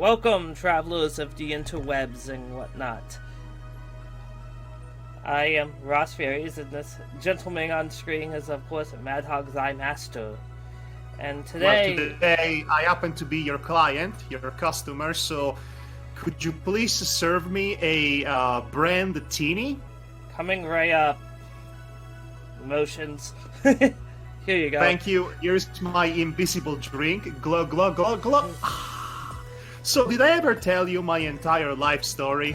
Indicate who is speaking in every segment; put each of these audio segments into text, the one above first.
Speaker 1: Welcome, travelers of the interwebs and whatnot. I am Ross Faries, and this gentleman on screen is, of course, Madhog, thy master. And today...
Speaker 2: Well, today I happen to be your client, your customer, so could you please serve me a brand teeny?
Speaker 1: Coming right up. Emotions. Here you go.
Speaker 2: Thank you. Here's my invisible drink. Glug, glug, glug, glug. So, did I ever tell you my entire life story?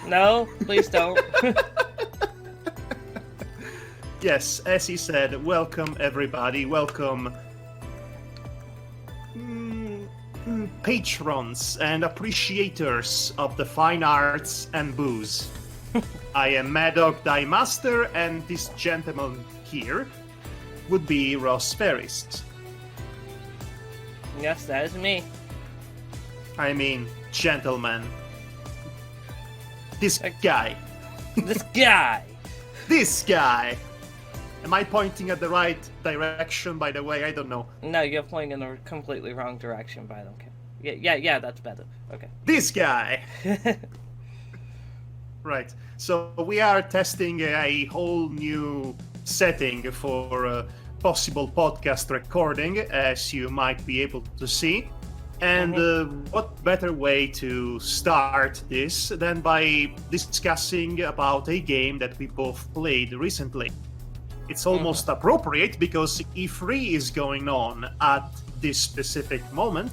Speaker 1: No, please don't.
Speaker 2: Yes, as he said, welcome everybody, welcome patrons and appreciators of the fine arts and booze. I am Madhog, thy master, and this gentleman here would be Ross Faries.
Speaker 1: Yes, that is me.
Speaker 2: I mean, gentleman. This guy.
Speaker 1: This guy!
Speaker 2: This guy! Am I pointing at the right direction, by the way? I don't know.
Speaker 1: No, you're pointing in the completely wrong direction, but I don't care. Yeah, that's better. Okay.
Speaker 2: This guy! Right. So we are testing a whole new setting for possible podcast recording, as you might be able to see. And what better way to start this than by discussing about a game that we both played recently. It's almost appropriate because E3 is going on at this specific moment.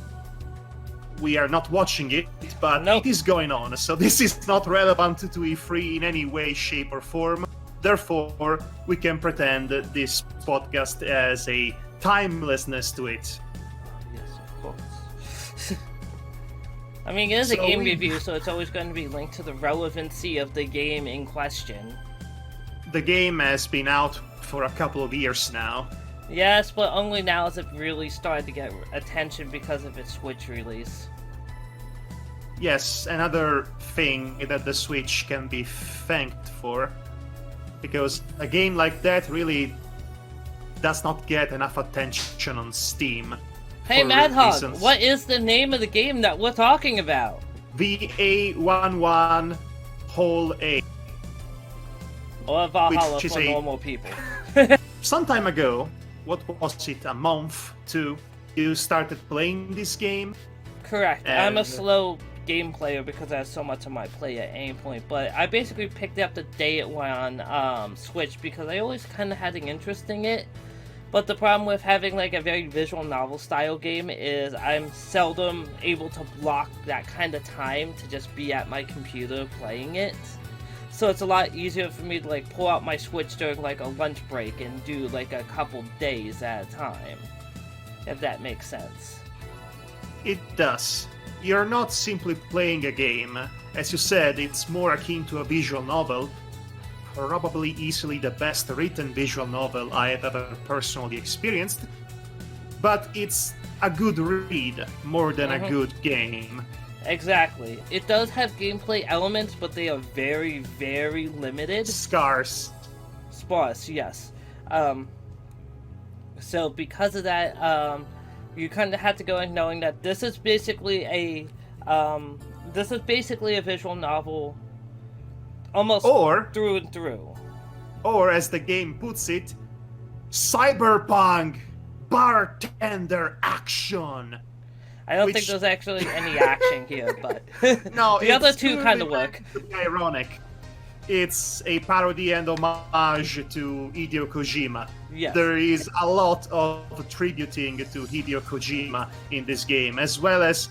Speaker 2: We are not watching it, but it is going on, so this is not relevant to E3 in any way, shape, or form. Therefore, we can pretend that this podcast has a timelessness to it.
Speaker 1: Yes, of course. I mean, it is a game review, so it's always going to be linked to the relevancy of the game in question.
Speaker 2: The game has been out for a couple of years now.
Speaker 1: Yes, but only now has it really started to get attention because of its Switch release.
Speaker 2: Yes, another thing that the Switch can be thanked for. Because a game like that really does not get enough attention on Steam.
Speaker 1: Hey Madhog, what is the name of the game that we're talking about?
Speaker 2: VA-11 whole A.
Speaker 1: Or Valhalla for normal people.
Speaker 2: Some time ago, what was it, a month, two, you started playing this game?
Speaker 1: Correct. I'm a slow game player because I have so much on my plate at any point, but I basically picked it up the day it went on Switch because I always kind of had an interest in it. But the problem with having like a very visual novel style game is I'm seldom able to block that kind of time to just be at my computer playing it. So it's a lot easier for me to like pull out my Switch during like a lunch break and do like a couple days at a time. If that makes sense.
Speaker 2: It does. You're not simply playing a game. As you said, it's more akin to a visual novel. Probably easily the best written visual novel I have ever personally experienced. But it's a good read more than a good game.
Speaker 1: Exactly. It does have gameplay elements, but they are very, very limited.
Speaker 2: Scarce.
Speaker 1: Yes. So because of that, you kind of have to go in knowing that this is basically a visual novel, almost through and through.
Speaker 2: Or as the game puts it, Cyberpunk Bartender action.
Speaker 1: I don't think there's actually any action here, but
Speaker 2: no,
Speaker 1: the other two kind of work.
Speaker 2: Ironic. It's a parody and homage to Hideo Kojima.
Speaker 1: Yes.
Speaker 2: There is a lot of tributing to Hideo Kojima in this game, as well as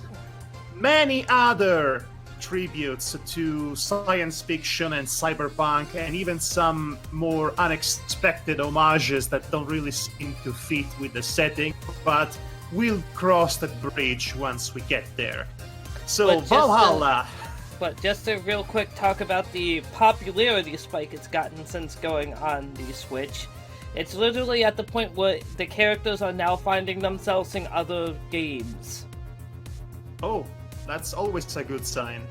Speaker 2: many other tributes to science fiction and cyberpunk, and even some more unexpected homages that don't really seem to fit with the setting, but we'll cross that bridge once we get there. So, Valhalla!
Speaker 1: But just to real quick talk about the popularity spike it's gotten since going on the Switch. It's literally at the point where the characters are now finding themselves in other games.
Speaker 2: Oh, that's always a good sign.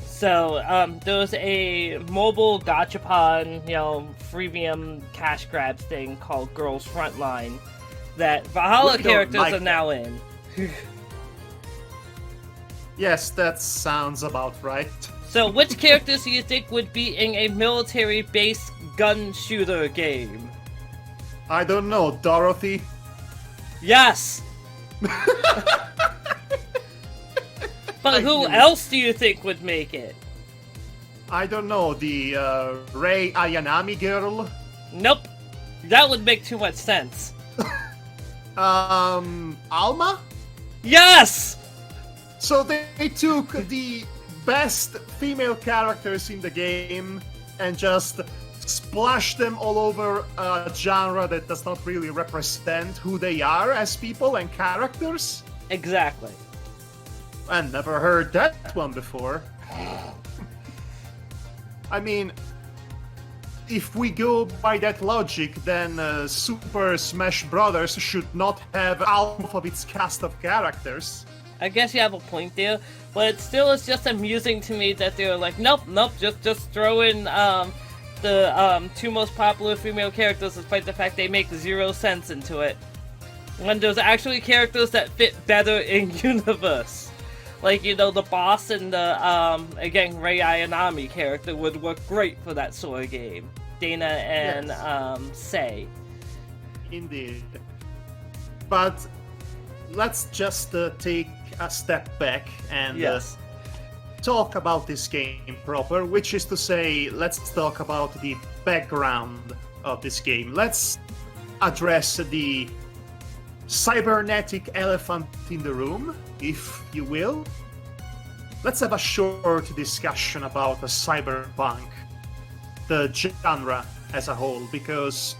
Speaker 1: So, there's a mobile gachapon, freemium cash grabs thing called Girls Frontline, that Valhalla characters are now in.
Speaker 2: Yes, that sounds about right.
Speaker 1: So, which characters do you think would be in a military-based gun shooter game?
Speaker 2: I don't know, Dorothy?
Speaker 1: Yes! But who else do you think would make it?
Speaker 2: I don't know, the Rei Ayanami girl?
Speaker 1: Nope. That would make too much sense.
Speaker 2: Alma?
Speaker 1: Yes!
Speaker 2: So they took the best female characters in the game and just splashed them all over a genre that does not really represent who they are as people and characters?
Speaker 1: Exactly.
Speaker 2: I never heard that one before. I mean, if we go by that logic, then Super Smash Brothers should not have half of its cast of characters.
Speaker 1: I guess you have a point there, but it still is just amusing to me that they're like, nope, just throw in the two most popular female characters despite the fact they make 0 sense into it. When there's actually characters that fit better in universe. Like, you know, the boss and the, again, Rei Ayanami character would work great for that sort of game. Dana and,
Speaker 2: Yes.
Speaker 1: Sei.
Speaker 2: Indeed. But let's just take a step back and
Speaker 1: Yes.
Speaker 2: talk about this game proper, which is to say, let's talk about the background of this game. Let's address the cybernetic elephant in the room, if you will. Let's have a short discussion about the cyberpunk, the genre as a whole, because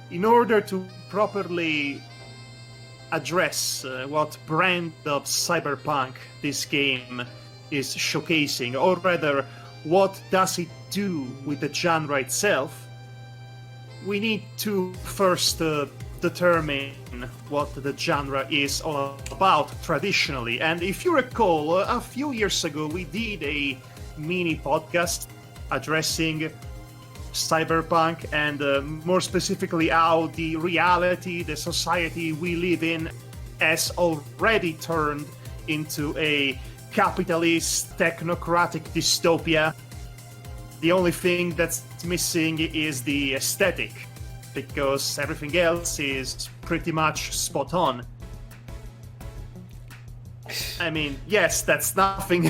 Speaker 2: in order to properly address what brand of cyberpunk this game is showcasing, or rather, what does it do with the genre itself, we need to first determine what the genre is all about traditionally. And if you recall, a few years ago we did a mini podcast addressing cyberpunk and more specifically how the reality, the society we live in has already turned into a capitalist technocratic dystopia. The only thing that's missing is the aesthetic, because everything else is pretty much spot on. I mean, yes, that's nothing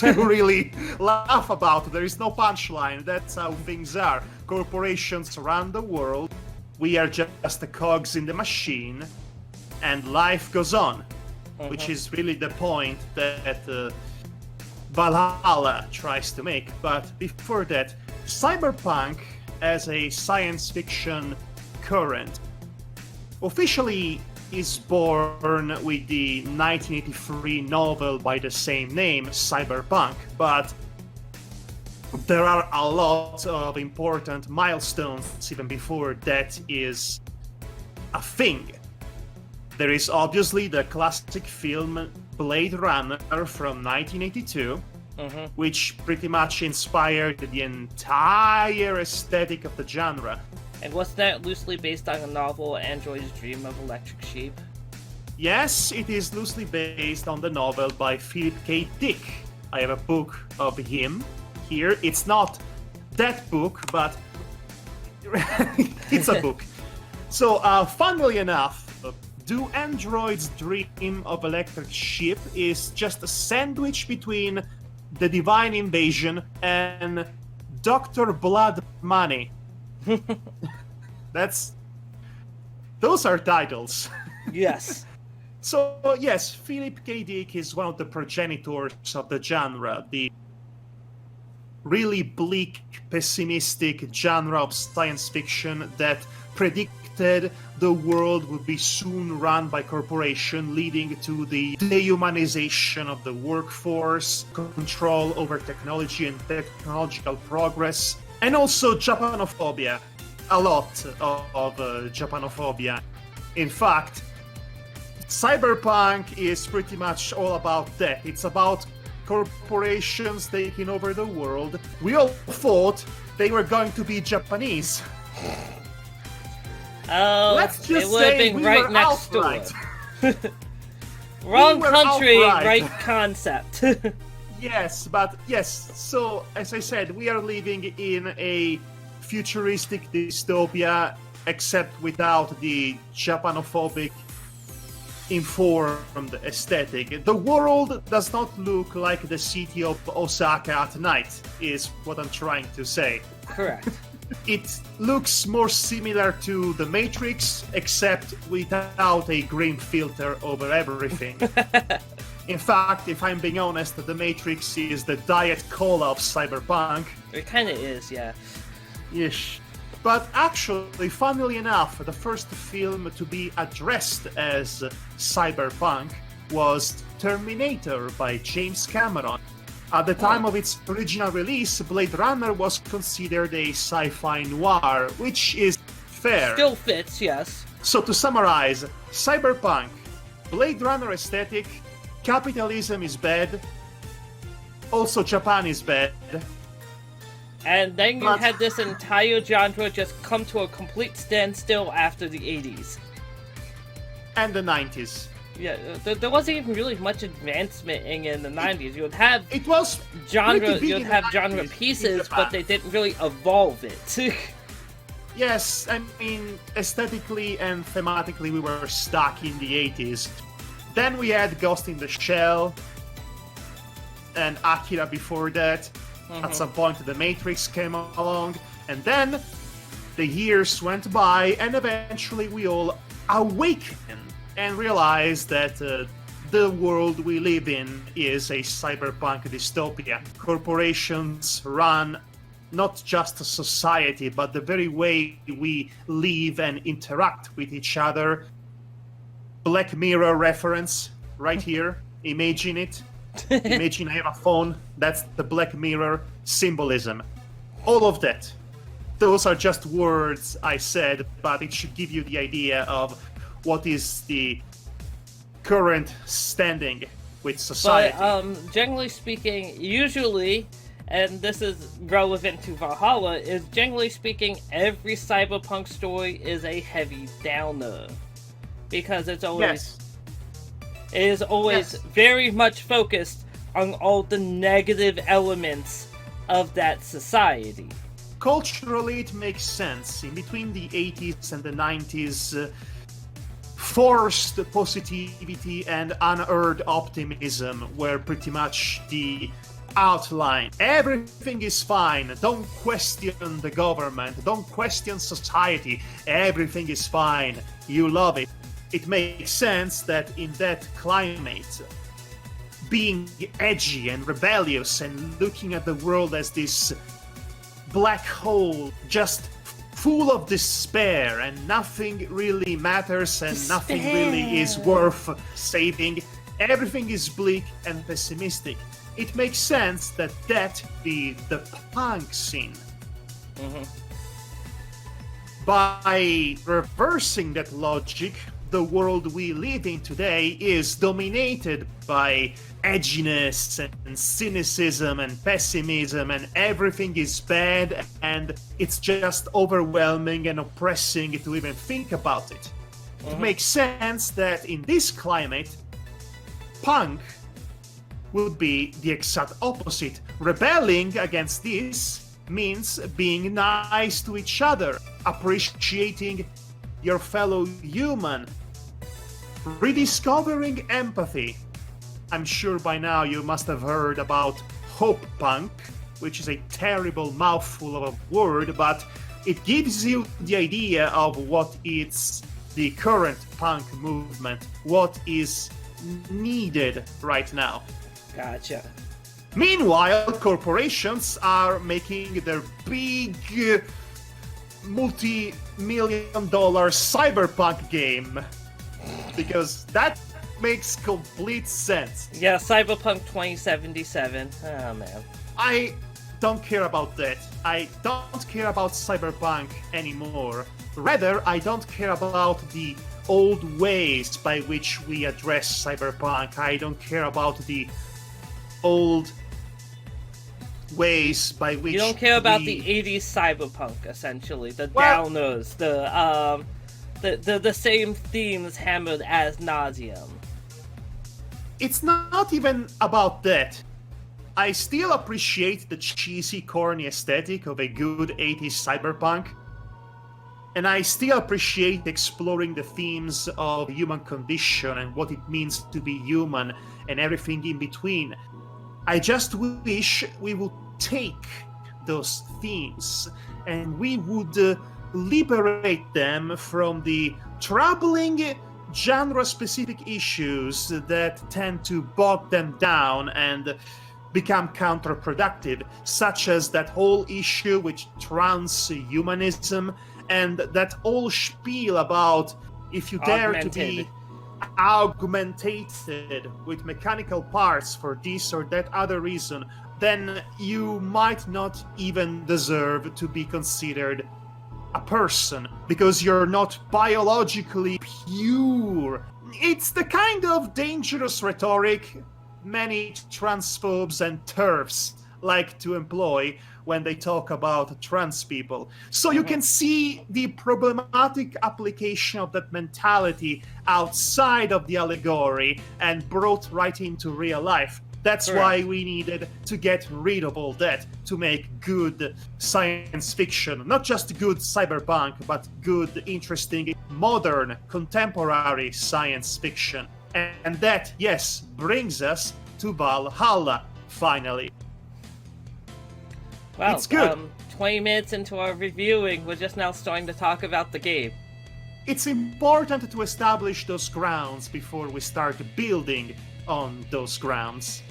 Speaker 2: to really laugh about. There is no punchline. That's how things are. Corporations around the world, we are just the cogs in the machine, and life goes on, which is really the point that Valhalla tries to make. But before that, cyberpunk as a science fiction current officially is born with the 1983 novel by the same name, Cyberpunk, but there are a lot of important milestones even before that is a thing. There is obviously the classic film Blade Runner from 1982, which pretty much inspired the entire aesthetic of the genre.
Speaker 1: And was that loosely based on a novel, Android's Dream of Electric Sheep?
Speaker 2: Yes, it is loosely based on the novel by Philip K. Dick. I have a book of him here. It's not that book, but it's a book. So, funnily enough, Do Android's Dream of Electric Sheep is just a sandwich between The Divine Invasion and Dr. Blood Money. Those are titles.
Speaker 1: Yes.
Speaker 2: So, yes, Philip K. Dick is one of the progenitors of the genre, the really bleak, pessimistic genre of science fiction that predicted the world would be soon run by corporation, leading to the dehumanization of the workforce, control over technology and technological progress, and also Japanophobia. A lot of Japanophobia. In fact, Cyberpunk is pretty much all about that. It's about corporations taking over the world. We all thought they were going to be Japanese.
Speaker 1: Oh,
Speaker 2: Let's just
Speaker 1: it would have
Speaker 2: say
Speaker 1: been
Speaker 2: we
Speaker 1: right
Speaker 2: were
Speaker 1: next door.
Speaker 2: outright.
Speaker 1: Wrong
Speaker 2: were
Speaker 1: country,
Speaker 2: outright.
Speaker 1: right concept.
Speaker 2: Yes, so as I said, we are living in a futuristic dystopia, except without the Japanophobic informed aesthetic. The world does not look like the city of Osaka at night, is what I'm trying to say.
Speaker 1: Correct.
Speaker 2: It looks more similar to The Matrix, except without a green filter over everything. In fact, if I'm being honest, The Matrix is the Diet Cola of Cyberpunk.
Speaker 1: It kind of is, yeah.
Speaker 2: Ish. But actually, funnily enough, the first film to be addressed as cyberpunk was Terminator by James Cameron. At the time of its original release, Blade Runner was considered a sci-fi noir, which is fair.
Speaker 1: Still fits, yes.
Speaker 2: So to summarize, cyberpunk, Blade Runner aesthetic, capitalism is bad, also Japan is bad.
Speaker 1: And then you
Speaker 2: But-
Speaker 1: had this entire genre just come to a complete standstill after the 80s.
Speaker 2: And the 90s.
Speaker 1: Yeah, there wasn't even really much advancement in the 90s. You would have
Speaker 2: It was
Speaker 1: genre,
Speaker 2: pretty big
Speaker 1: you'd
Speaker 2: in the
Speaker 1: have
Speaker 2: 90s
Speaker 1: genre
Speaker 2: in
Speaker 1: pieces,
Speaker 2: Japan.
Speaker 1: but they didn't really evolve it.
Speaker 2: Yes, I mean, aesthetically and thematically, we were stuck in the 80s. Then we had Ghost in the Shell and Akira before that. At some point, The Matrix came along, and then the years went by, and eventually we all awakened and realized that the world we live in is a cyberpunk dystopia. Corporations run not just society, but the very way we live and interact with each other. Black Mirror reference right here. Imagine it. Imagine I have a phone. That's the Black Mirror symbolism. All of that. Those are just words I said, but it should give you the idea of what is the current standing with society.
Speaker 1: But, generally speaking, usually, and this is relevant to Valhalla, is generally speaking, every cyberpunk story is a heavy downer. Because it's always...
Speaker 2: Yes.
Speaker 1: It is always
Speaker 2: Yes.
Speaker 1: very much focused on all the negative elements of that society.
Speaker 2: Culturally, it makes sense. In between the 80s and the 90s, forced positivity and unearned optimism were pretty much the outline. Everything is fine. Don't question the government. Don't question society. Everything is fine. You love it. It makes sense that in that climate, being edgy and rebellious and looking at the world as this black hole just full of despair and nothing really matters and nothing really is worth saving, everything is bleak and pessimistic. It makes sense that be the punk scene. By reversing that logic, the world we live in today is dominated by edginess and cynicism and pessimism, and everything is bad, and it's just overwhelming and oppressing to even think about it. It makes sense that in this climate, punk would be the exact opposite. Rebelling against this means being nice to each other, appreciating your fellow human, rediscovering empathy. I'm sure by now you must have heard about Hope Punk, which is a terrible mouthful of a word, but it gives you the idea of what is the current punk movement, what is needed right now.
Speaker 1: Gotcha.
Speaker 2: Meanwhile, corporations are making their big multi-million-dollar cyberpunk game, because that makes complete sense.
Speaker 1: Yeah, Cyberpunk 2077. Oh, man.
Speaker 2: I don't care about that. I don't care about cyberpunk anymore. Rather, I don't care about the old ways by which we address cyberpunk. I don't care about the old ways by which
Speaker 1: You don't care about
Speaker 2: we...
Speaker 1: the 80s cyberpunk, essentially. The
Speaker 2: Well-
Speaker 1: downers, the same themes hammered as nauseum.
Speaker 2: it's not even about that. I still appreciate the cheesy, corny aesthetic of a good 80s cyberpunk, and I still appreciate exploring the themes of human condition and what it means to be human and everything in between. I just wish we would take those themes and we would liberate them from the troubling genre-specific issues that tend to bog them down and become counterproductive, such as that whole issue with transhumanism and that whole spiel about if you dare to be augmented with mechanical parts for this or that other reason, then you might not even deserve to be considered a person because you're not biologically pure. It's the kind of dangerous rhetoric many transphobes and TERFs like to employ when they talk about trans people. So you can see the problematic application of that mentality outside of the allegory and brought right into real life. That's why we needed to get rid of all that to make good science fiction. Not just good cyberpunk, but good, interesting, modern, contemporary science fiction. And that, yes, brings us to Valhalla, finally.
Speaker 1: Well,
Speaker 2: it's good.
Speaker 1: 20 minutes into our reviewing, we're just now starting to talk about the game.
Speaker 2: It's important to establish those grounds before we start building on those grounds.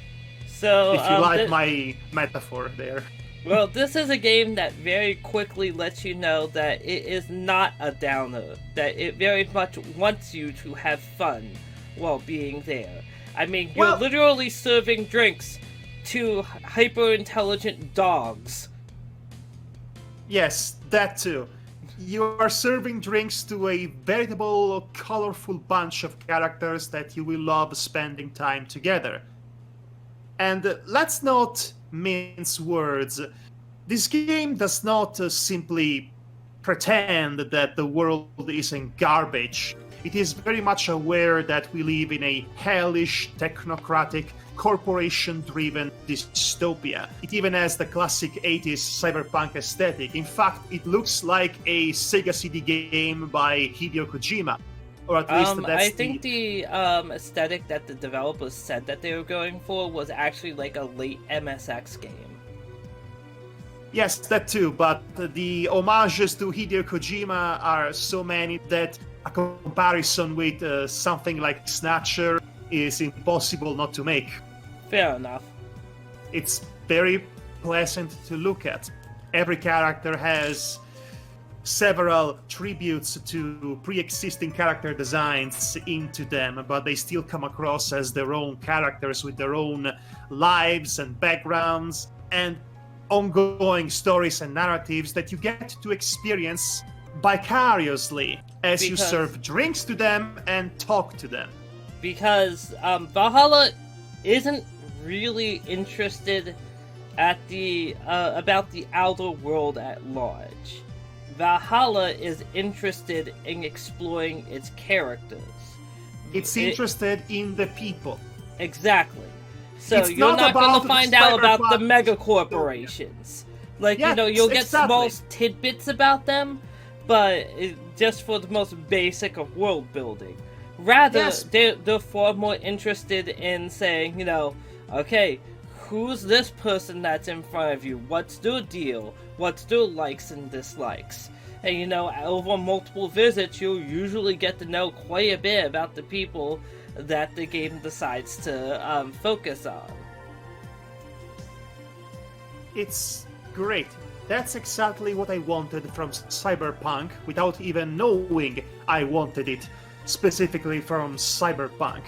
Speaker 1: So,
Speaker 2: if you like my metaphor there.
Speaker 1: Well, this is a game that very quickly lets you know that it is not a downer, that it very much wants you to have fun while being there. I mean, you're literally serving drinks to hyper-intelligent dogs.
Speaker 2: Yes, that too. You are serving drinks to a veritable, colorful bunch of characters that you will love spending time together. And let's not mince words. This game does not simply pretend that the world isn't garbage. It is very much aware that we live in a hellish, technocratic, corporation-driven dystopia. It even has the classic 80s cyberpunk aesthetic. In fact, it looks like a Sega CD game by Hideo Kojima. Or at least that's
Speaker 1: I think the aesthetic that the developers said that they were going for was actually like a late MSX game.
Speaker 2: Yes, that too, but the homages to Hideo Kojima are so many that a comparison with something like Snatcher is impossible not to make.
Speaker 1: Fair enough.
Speaker 2: It's very pleasant to look at. Every character has several tributes to pre-existing character designs into them, but they still come across as their own characters with their own lives and backgrounds and ongoing stories and narratives that you get to experience vicariously as you serve drinks to them and talk to them.
Speaker 1: Because Valhalla isn't really interested at the about the outer world at large. Valhalla is interested in exploring its characters.
Speaker 2: It's interested in the people.
Speaker 1: Exactly. So
Speaker 2: it's
Speaker 1: you're not going to find out about the mega corporations. Like,
Speaker 2: yes,
Speaker 1: you'll get small tidbits about them, but just for the most basic of world building. Rather, they're far more interested in saying, okay, who's this person that's in front of you? What's their deal? What's their likes and dislikes? And, over multiple visits, you'll usually get to know quite a bit about the people that the game decides to focus on.
Speaker 2: It's great. That's exactly what I wanted from Cyberpunk without even knowing I wanted it specifically from Cyberpunk.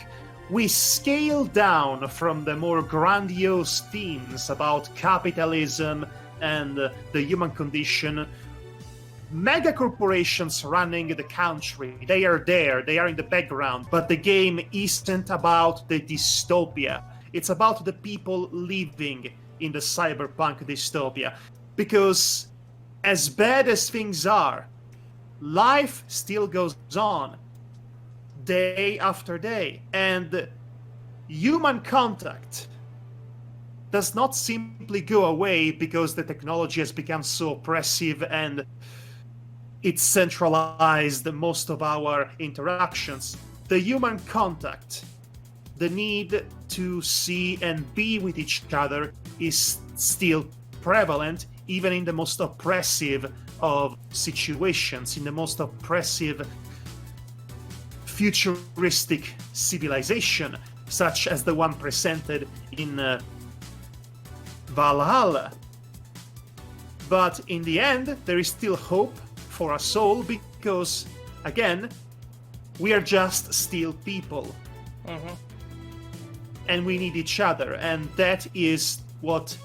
Speaker 2: We scale down from the more grandiose themes about capitalism and the human condition. Mega corporations running the country, they are there, they are in the background, but the game isn't about the dystopia. It's about the people living in the cyberpunk dystopia. Because as bad as things are, life still goes on day after day. And human contact does not simply go away because the technology has become so oppressive and it's centralized most of our interactions. The human contact, the need to see and be with each other is still prevalent, even in the most oppressive of situations, in the most oppressive futuristic civilization, such as the one presented in Valhalla. But in the end, there is still hope for us all because, again, we are just still people.
Speaker 1: Mm-hmm.
Speaker 2: And we need each other, and that is what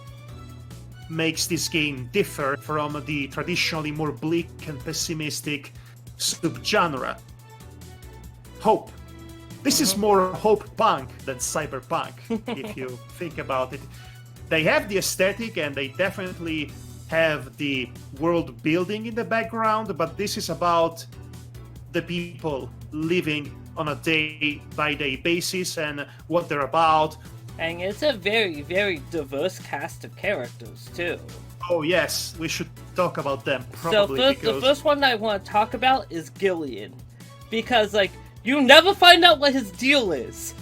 Speaker 2: makes this game differ from the traditionally more bleak and pessimistic subgenre. Hope. This is more hope punk than cyberpunk, if you think about it. They have the aesthetic and they definitely have the world building in the background, but this is about the people living on a day-by-day basis and what they're about.
Speaker 1: And it's a very, very diverse cast of characters, too.
Speaker 2: Oh yes, we should talk about them,
Speaker 1: So
Speaker 2: probably,
Speaker 1: the first one I want to talk about is Gillian. Because, like, you never find out what his deal is.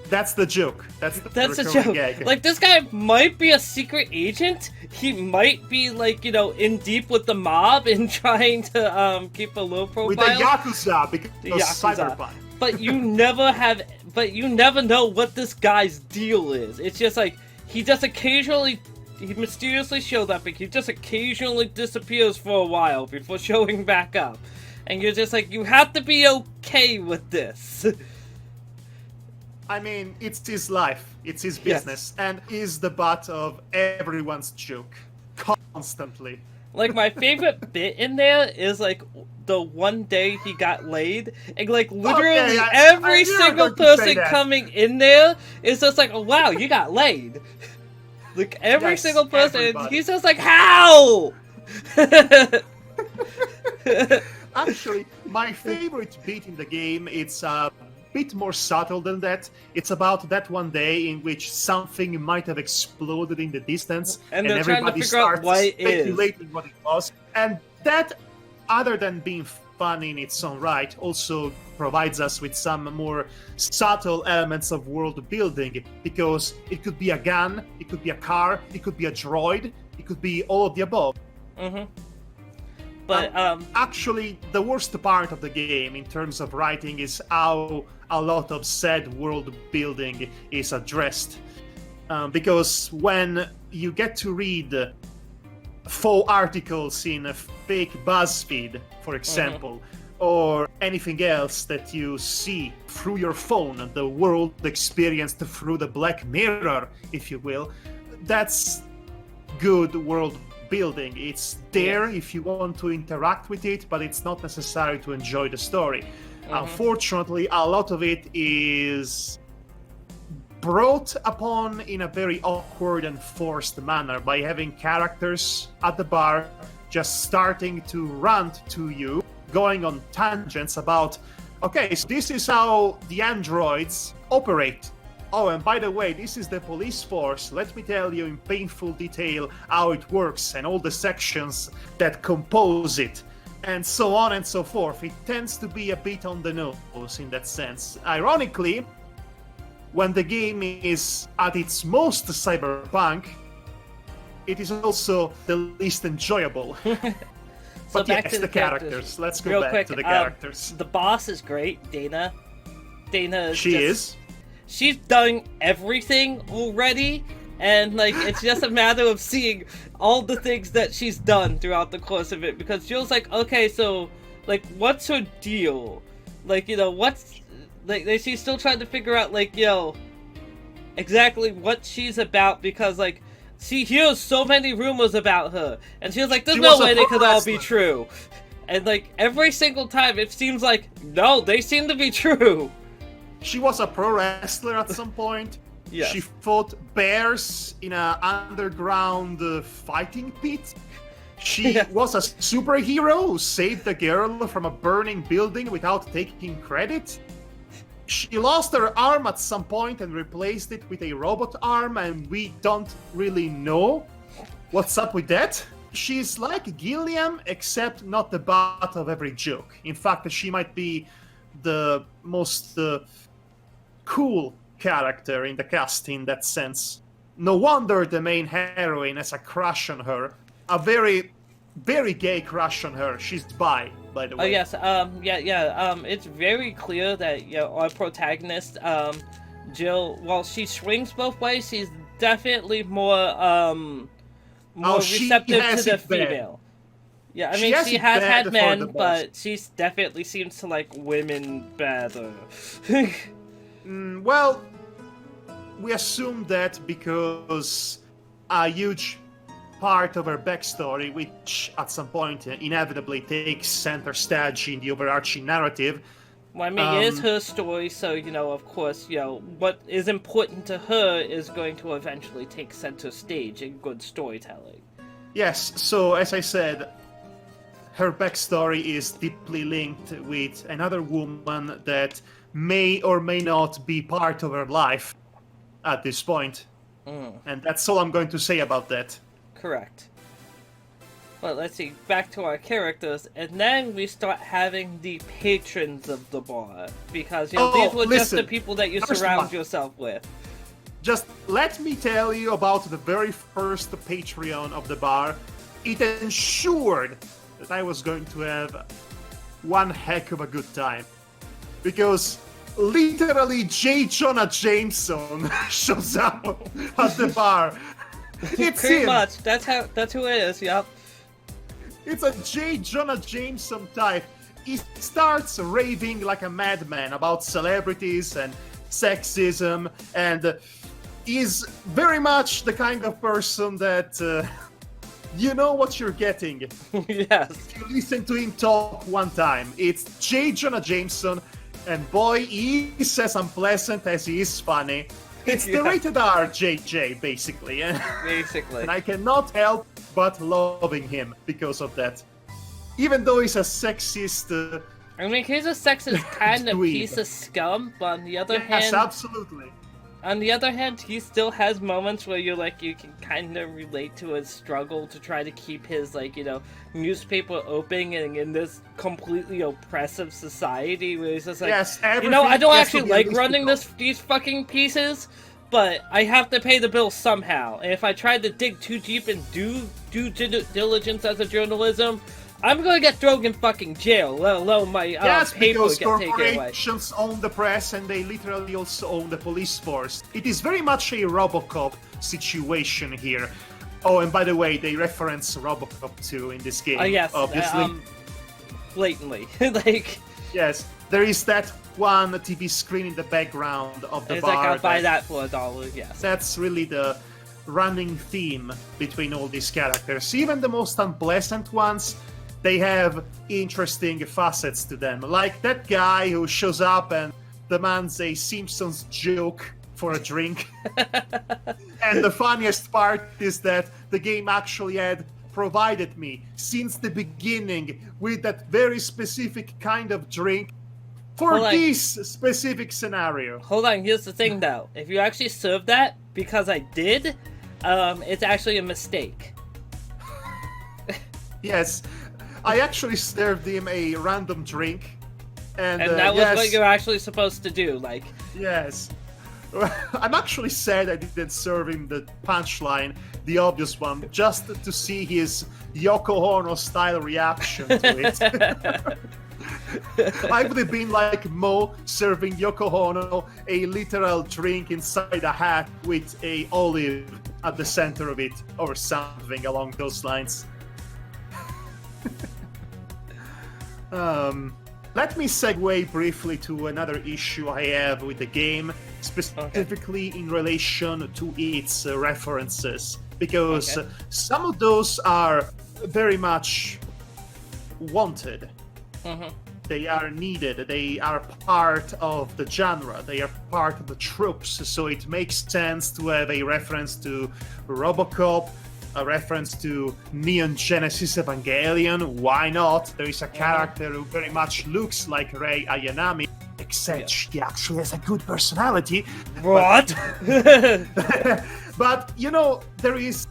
Speaker 2: That's the joke. That's
Speaker 1: a
Speaker 2: recurring
Speaker 1: joke.
Speaker 2: gag.
Speaker 1: Like, this guy might be a secret agent. He might be, like, you know, in deep with the mob and trying to keep a low profile.
Speaker 2: With the Yakuza, because
Speaker 1: Yakuza.
Speaker 2: cyberpunk.
Speaker 1: But you never know what this guy's deal is. It's just like, he mysteriously showed up, and he just occasionally disappears for a while before showing back up. And you're just like, you have to be okay with this.
Speaker 2: I mean, it's his life, it's his business, and is the butt of everyone's joke. Constantly.
Speaker 1: Like, my favorite bit in there is, like, the one day he got laid, and, like, literally every single person coming in there is just like, oh, wow, you got laid. Like, every single person,
Speaker 2: everybody.
Speaker 1: he's just like, how?
Speaker 2: Actually, my favorite beat in the game, it's a bit more subtle than that. It's about that one day in which something might have exploded in the distance,
Speaker 1: and
Speaker 2: everybody starts speculating what it was. And that, other than being fun in its own right, also provides us with some more subtle elements of world building, because it could be a gun, it could be a car, it could be a droid, it could be all of the above.
Speaker 1: Mm-hmm. But
Speaker 2: actually, the worst part of the game in terms of writing is how a lot of said world building is addressed. Because when you get to read faux articles in a fake BuzzFeed, for example, or anything else that you see through your phone, the world experienced through the Black Mirror, if you will, that's good world building. It's there if you want to interact with it, but it's not necessary to enjoy the story. Unfortunately, a lot of it is brought upon in a very awkward and forced manner by having characters at the bar just starting to rant to you, going on tangents about, okay, so this is how the androids operate. Oh, and by the way, this is the police force. Let me tell you in painful detail how it works and all the sections that compose it, and so on and so forth. It tends to be a bit on the nose in that sense. Ironically, when the game is at its most cyberpunk, it is also the least enjoyable.
Speaker 1: So
Speaker 2: but yes, the characters. Let's go
Speaker 1: real
Speaker 2: back
Speaker 1: quick,
Speaker 2: to the characters.
Speaker 1: The boss is great, Dana. Dana is she's done everything already, and like it's just a matter of seeing all the things that she's done throughout the course of it, because Jill's like, okay, so like what's her deal? Like, you know, what's like she's still trying to figure out, like, you know, exactly what she's about, because like she hears so many rumors about her, and she's like, there's no way they could all be true. And like every single time it seems like, no, they seem to be true.
Speaker 2: She was a pro wrestler at some point.
Speaker 1: Yes.
Speaker 2: She fought bears in an underground fighting pit. She was a superhero who saved a girl from a burning building without taking credit. she lost her arm at some point and replaced it with a robot arm, and we don't really know what's up with that. She's like Gilliam, except not the butt of every joke. In fact, she might be the most cool character in the cast in that sense. No wonder the main heroine has a crush on her. A very, very gay crush on her. She's bi, by the way.
Speaker 1: Oh yes, it's very clear that our protagonist, Jill, while she swings both ways, she's definitely more receptive to the female. Yeah, I mean, she has had men, but she definitely seems to like women better.
Speaker 2: Well, we assume that because a huge part of her backstory, which at some point inevitably takes center stage in the overarching narrative.
Speaker 1: Well, I mean, it is her story, so, of course, what is important to her is going to eventually take center stage in good storytelling.
Speaker 2: Yes, so as I said, her backstory is deeply linked with another woman that may or may not be part of her life at this point. And that's all I'm going to say about that.
Speaker 1: Correct. Well, let's see, back to our characters, and then we start having the patrons of the bar, because, these were just the people that you surround yourself with.
Speaker 2: Just let me tell you about the very first Patreon of the bar. It ensured that I was going to have one heck of a good time. Because literally J. Jonah Jameson shows up at the bar. It's
Speaker 1: pretty
Speaker 2: him.
Speaker 1: much. That's who it is, yep.
Speaker 2: It's a J. Jonah Jameson type. He starts raving like a madman about celebrities and sexism, and is very much the kind of person that you know what you're getting.
Speaker 1: Yes.
Speaker 2: If you listen to him talk one time, it's J. Jonah Jameson, and boy, he is as unpleasant as he is funny. It's the rated R JJ, basically.
Speaker 1: Basically.
Speaker 2: And I cannot help but loving him because of that. Even though he's a sexist...
Speaker 1: I mean, he's a sexist kind of piece of scum, but on the other hand...
Speaker 2: Yes, absolutely.
Speaker 1: On the other hand, he still has moments where you can kind of relate to his struggle to try to keep his, newspaper open in this completely oppressive society where he's just like,
Speaker 2: yes,
Speaker 1: I don't actually like running these fucking pieces, but I have to pay the bill somehow. And if I try to dig too deep and do due diligence as a journalism, I'm gonna get thrown in fucking jail, let alone my paper get taken away.
Speaker 2: Corporations own the press, and they literally also own the police force. It is very much a RoboCop situation here. Oh, and by the way, they reference RoboCop 2 in this game.
Speaker 1: Yes,
Speaker 2: obviously.
Speaker 1: Blatantly.
Speaker 2: Yes, there is that one TV screen in the background of the bar.
Speaker 1: I'll buy that for $1, yes.
Speaker 2: That's really the running theme between all these characters. Even the most unpleasant ones, they have interesting facets to them. Like that guy who shows up and demands a Simpsons joke for a drink. And the funniest part is that the game actually had provided me, since the beginning, with that very specific kind of drink for this specific scenario.
Speaker 1: Hold on, here's the thing though. If you actually serve that, because I did, it's actually a mistake.
Speaker 2: Yes. I actually served him a random drink, and
Speaker 1: that was what you're actually supposed to do,
Speaker 2: Yes. I'm actually sad I didn't serve him the punchline, the obvious one, just to see his Yoko Ono style reaction to it. I would have been like Mo serving Yoko Ono a literal drink inside a hat with a olive at the center of it, or something along those lines. Let me segue briefly to another issue I have with the game, specifically in relation to its references, because some of those are very much wanted.
Speaker 1: Mm-hmm.
Speaker 2: They are needed, they are part of the genre, they are part of the tropes, so it makes sense to have a reference to RoboCop, a reference to Neon Genesis Evangelion. Why not? There is a character who very much looks like Rei Ayanami. except she actually has a good personality.
Speaker 1: What?
Speaker 2: But there is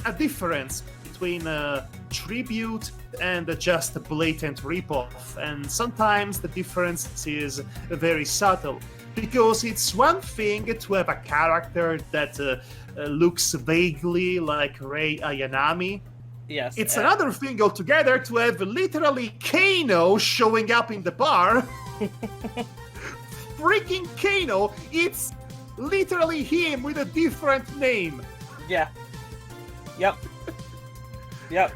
Speaker 2: a difference between a tribute and just a blatant ripoff, and sometimes the difference is very subtle, because it's one thing to have a character that looks vaguely like Rei Ayanami.
Speaker 1: Yes.
Speaker 2: It's another thing altogether to have literally Kano showing up in the bar. Freaking Kano! It's literally him with a different name.
Speaker 1: Yeah. Yep. Yep.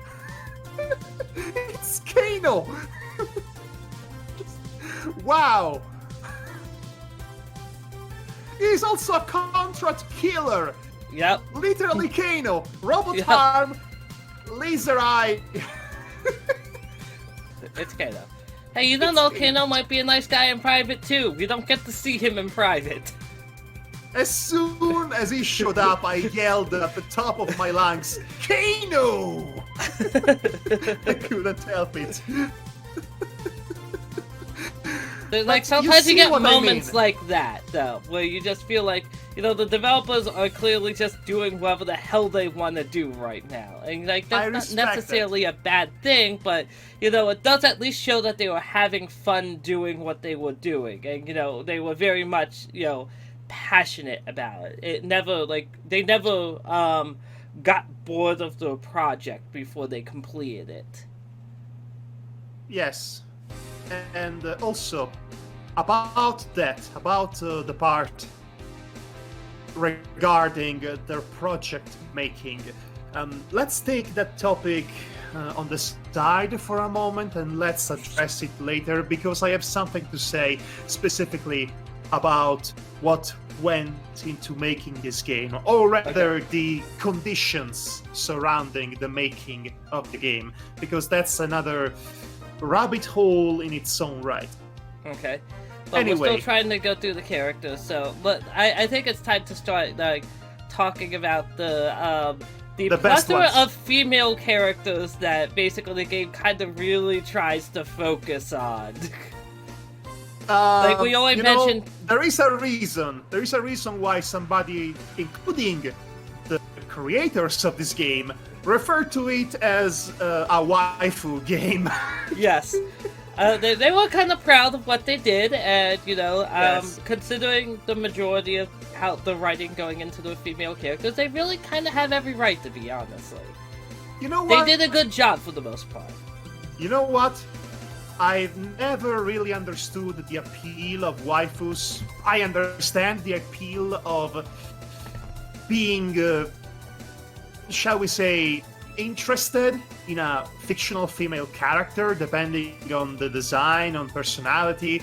Speaker 2: It's Kano! Wow! He's also a contract killer!
Speaker 1: Yep.
Speaker 2: Literally Kano! Robot
Speaker 1: Yep.
Speaker 2: arm, laser eye.
Speaker 1: It's Kano. Hey, you don't know Kano might be a nice guy in private too. We don't get to see him in private.
Speaker 2: As soon as he showed up, I yelled at the top of my lungs, Kano! I couldn't help it.
Speaker 1: Like, sometimes you get moments like that, though, where you just feel like, the developers are clearly just doing whatever the hell they want to do right now. And, like, that's not necessarily a bad thing, but, it does at least show that they were having fun doing what they were doing. And, they were very much, passionate about it. They never got bored of the project before they completed it.
Speaker 2: Yes. And also, about the part regarding their project making, let's take that topic on the side for a moment and let's address it later, because I have something to say specifically about what went into making this game, or rather the conditions surrounding the making of the game, because that's another rabbit hole in its own right.
Speaker 1: Okay. But
Speaker 2: anyway,
Speaker 1: we're still trying to go through the characters, so I think it's time to start talking about the plethora of female characters that basically the game kind of really tries to focus on. Like we only mentioned,
Speaker 2: there is a reason. There is a reason why somebody, including the creators of this game, refer to it as a waifu game.
Speaker 1: Yes. They were kind of proud of what they did, and,
Speaker 2: Yes.
Speaker 1: considering the majority of how the writing going into the female characters, they really kind of have every right, to be honestly.
Speaker 2: You know what?
Speaker 1: They did a good job for the most part.
Speaker 2: You know what? I've never really understood the appeal of waifus. I understand the appeal of being, shall we say, interested in a fictional female character, depending on the design, on personality.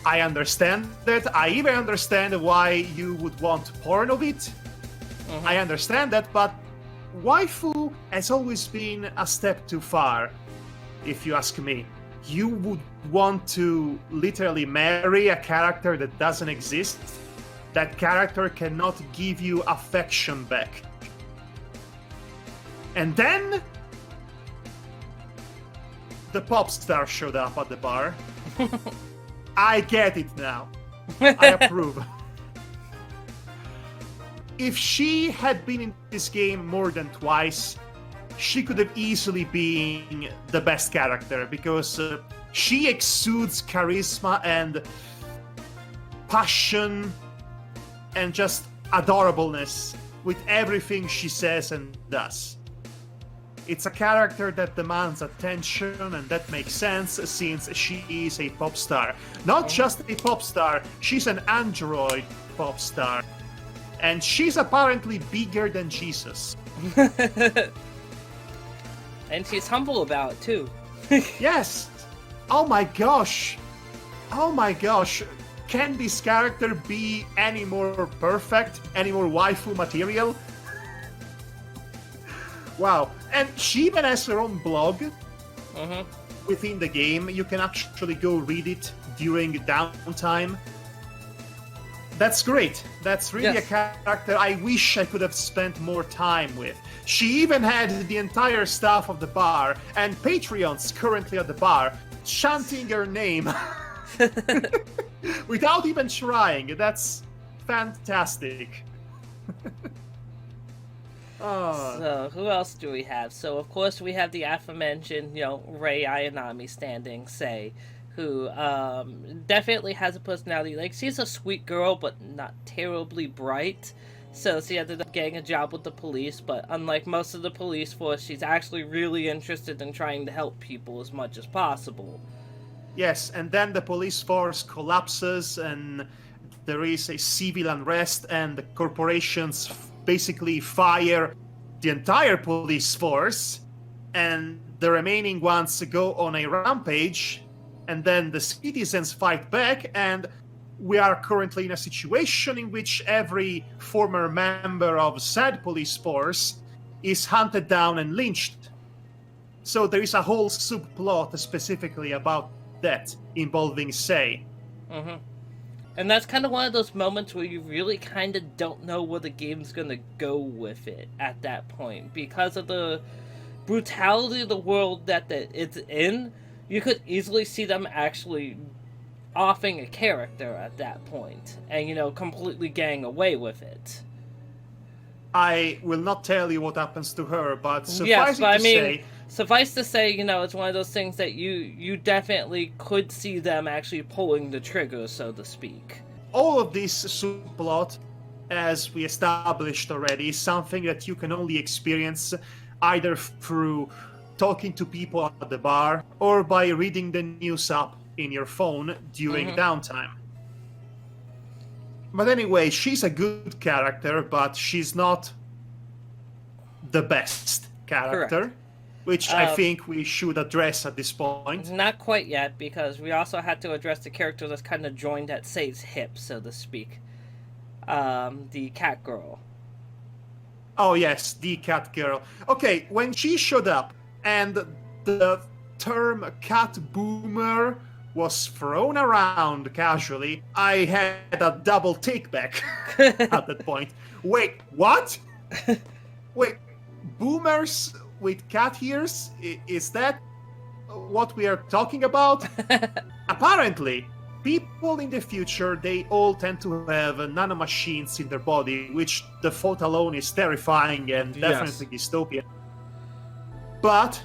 Speaker 2: I understand that. I even understand why you would want porn of it. Mm-hmm. I understand that, but waifu has always been a step too far, if you ask me. You would want to literally marry a character that doesn't exist. That character cannot give you affection back. And then the pop star showed up at the bar. I get it now. I approve. If she had been in this game more than twice, she could have easily been the best character, because she exudes charisma and passion and just adorableness with everything she says and does. It's a character that demands attention, and that makes sense since she is a pop star. Not just a pop star, she's an android pop star. And she's apparently bigger than Jesus.
Speaker 1: And she's humble about it, too.
Speaker 2: Yes! Oh my gosh! Oh my gosh! Can this character be any more perfect? Any more waifu material? Wow. And she even has her own blog within the game. You can actually go read it during downtime. That's great. That's really a character I wish I could have spent more time with. She even had the entire staff of the bar and Patreons currently at the bar chanting her name. Without even trying. That's fantastic.
Speaker 1: So, who else do we have? So, of course, we have the aforementioned, Rei Ayanami standing Sei, who definitely has a personality. Like, she's a sweet girl, but not terribly bright. So she ended up getting a job with the police, but unlike most of the police force, she's actually really interested in trying to help people as much as possible.
Speaker 2: Yes, and then the police force collapses, and there is a civil unrest, and the corporations basically fire the entire police force, and the remaining ones go on a rampage, and then the citizens fight back, and we are currently in a situation in which every former member of said police force is hunted down and lynched. So there is a whole subplot specifically about that involving Sei.
Speaker 1: Mm-hmm. And that's kind of one of those moments where you really kind of don't know where the game's going to go with it at that point. Because of the brutality of the world that it's in, you could easily see them actually offing a character at that point. And, completely getting away with it.
Speaker 2: I will not tell you what happens to her, but
Speaker 1: suffice to say, it's one of those things that you definitely could see them actually pulling the trigger, so to speak.
Speaker 2: All of this subplot, as we established already, is something that you can only experience either through talking to people at the bar or by reading the news app in your phone during downtime. But anyway, she's a good character, but she's not the best character.
Speaker 1: Correct.
Speaker 2: Which I think we should address at this point.
Speaker 1: Not quite yet, because we also had to address the character that's kind of joined at Sei's hip, so to speak. The cat girl.
Speaker 2: Oh yes, the cat girl. Okay, when she showed up and the term cat boomer was thrown around casually, I had a double take back at that point. Wait, what? Wait, boomers with cat ears? Is that what we are talking about? Apparently, people in the future, they all tend to have nanomachines in their body, which the thought alone is terrifying and definitely dystopian. But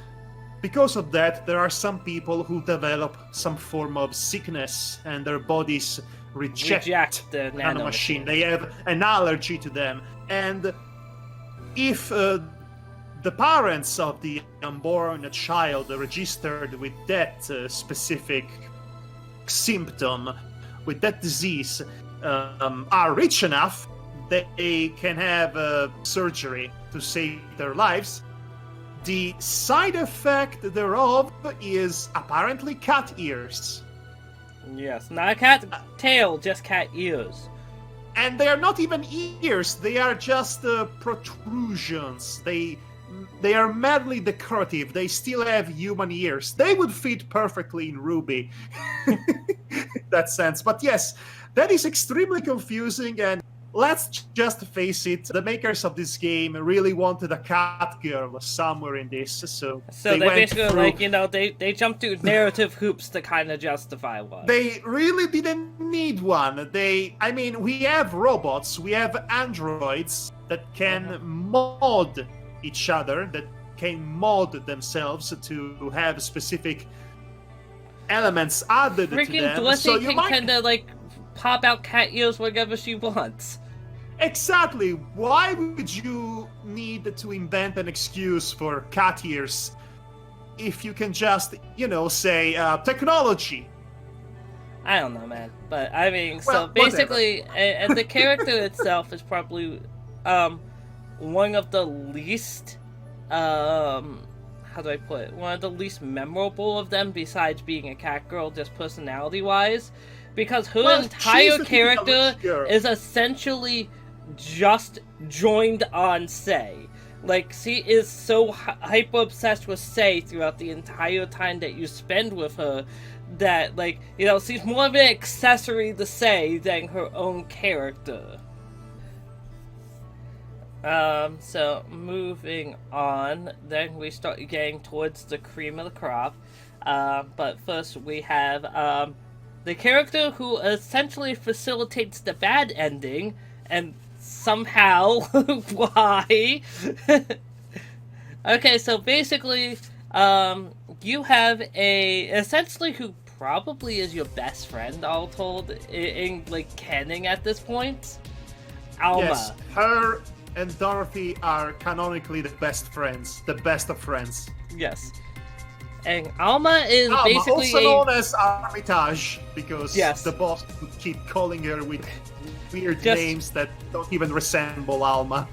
Speaker 2: because of that, there are some people who develop some form of sickness and their bodies reject
Speaker 1: the
Speaker 2: nanomachine. They have an allergy to them. And if the parents of the unborn child registered with that specific symptom, with that disease, are rich enough, they can have surgery to save their lives. The side effect thereof is apparently cat ears.
Speaker 1: Yes, not a cat tail, just cat ears.
Speaker 2: And they are not even ears, they are just protrusions. They are madly decorative. They still have human ears. They would fit perfectly in Ruby. That sense. But yes, that is extremely confusing, and let's just face it, the makers of this game really wanted a cat girl somewhere in this, so
Speaker 1: they basically they jumped through narrative hoops to kind of justify one.
Speaker 2: They really didn't need one. We have robots, we have androids that can mod each other, that can mod themselves to have specific elements added to them.
Speaker 1: Dorothy so you can kind of pop out cat ears whenever she wants.
Speaker 2: Exactly. Why would you need to invent an excuse for cat ears if you can just, say technology?
Speaker 1: I don't know, man. But so basically, and the character itself is probably one of the least how do I put it? One of the least memorable of them, besides being a cat girl, just personality wise, because her entire character is essentially just joined on Sei. She is so hyper obsessed with Sei throughout the entire time that you spend with her that she's more of an accessory to Sei than her own character. So moving on, then we start getting towards the cream of the crop. But first we have the character who essentially facilitates the bad ending, and somehow, why? Okay, so basically, you have essentially who probably is your best friend, all told, in like canon at this point. Alma.
Speaker 2: Yes, her and Dorothy are canonically the best friends, the best of friends.
Speaker 1: Yes. And Alma is
Speaker 2: Alma,
Speaker 1: basically
Speaker 2: also known as Armitage, because
Speaker 1: Yes.
Speaker 2: the boss would keep calling her with weird
Speaker 1: Just-
Speaker 2: names that don't even resemble Alma.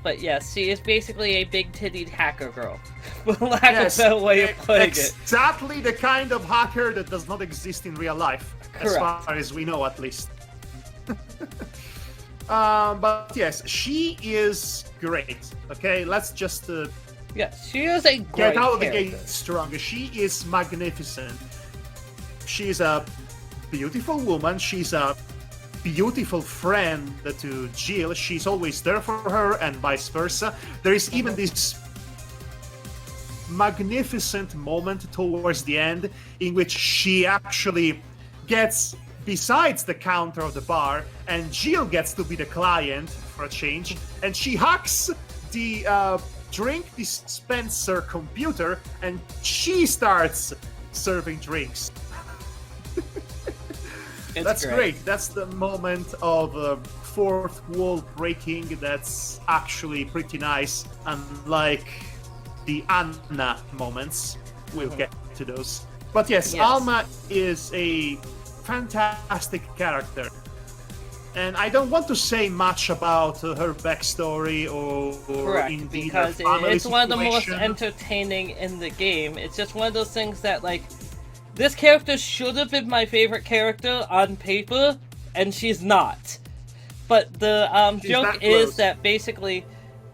Speaker 1: But yes, she is basically a big-tittied hacker girl. For lack
Speaker 2: Yes,
Speaker 1: of a better way of putting it.
Speaker 2: exactly the kind of hacker that does not exist in real life, as
Speaker 1: Correct.
Speaker 2: far as we know, at least. But yes, she is great. Okay, let's just
Speaker 1: Yes, she is a great
Speaker 2: get out of the
Speaker 1: character.
Speaker 2: gate stronger. She is magnificent. She's a beautiful woman. She's a beautiful friend to Jill. She's always there for her, and vice versa. There is even this magnificent moment towards the end in which she actually gets besides the counter of the bar, and Jill gets to be the client for a change, and she hacks the drink dispenser computer, and she starts serving drinks. That's great. That's the moment of fourth wall breaking. That's actually pretty nice, unlike the Anna moments. We'll get to those. But yes, Alma is a fantastic character. And I don't want to say much about her backstory or
Speaker 1: Correct,
Speaker 2: indeed
Speaker 1: because
Speaker 2: her family
Speaker 1: it's one of the most
Speaker 2: situation.
Speaker 1: entertaining in the game. It's just one of those things that, like, this character should have been my favorite character on paper, and she's not. But the joke
Speaker 2: that
Speaker 1: is
Speaker 2: close.
Speaker 1: that basically,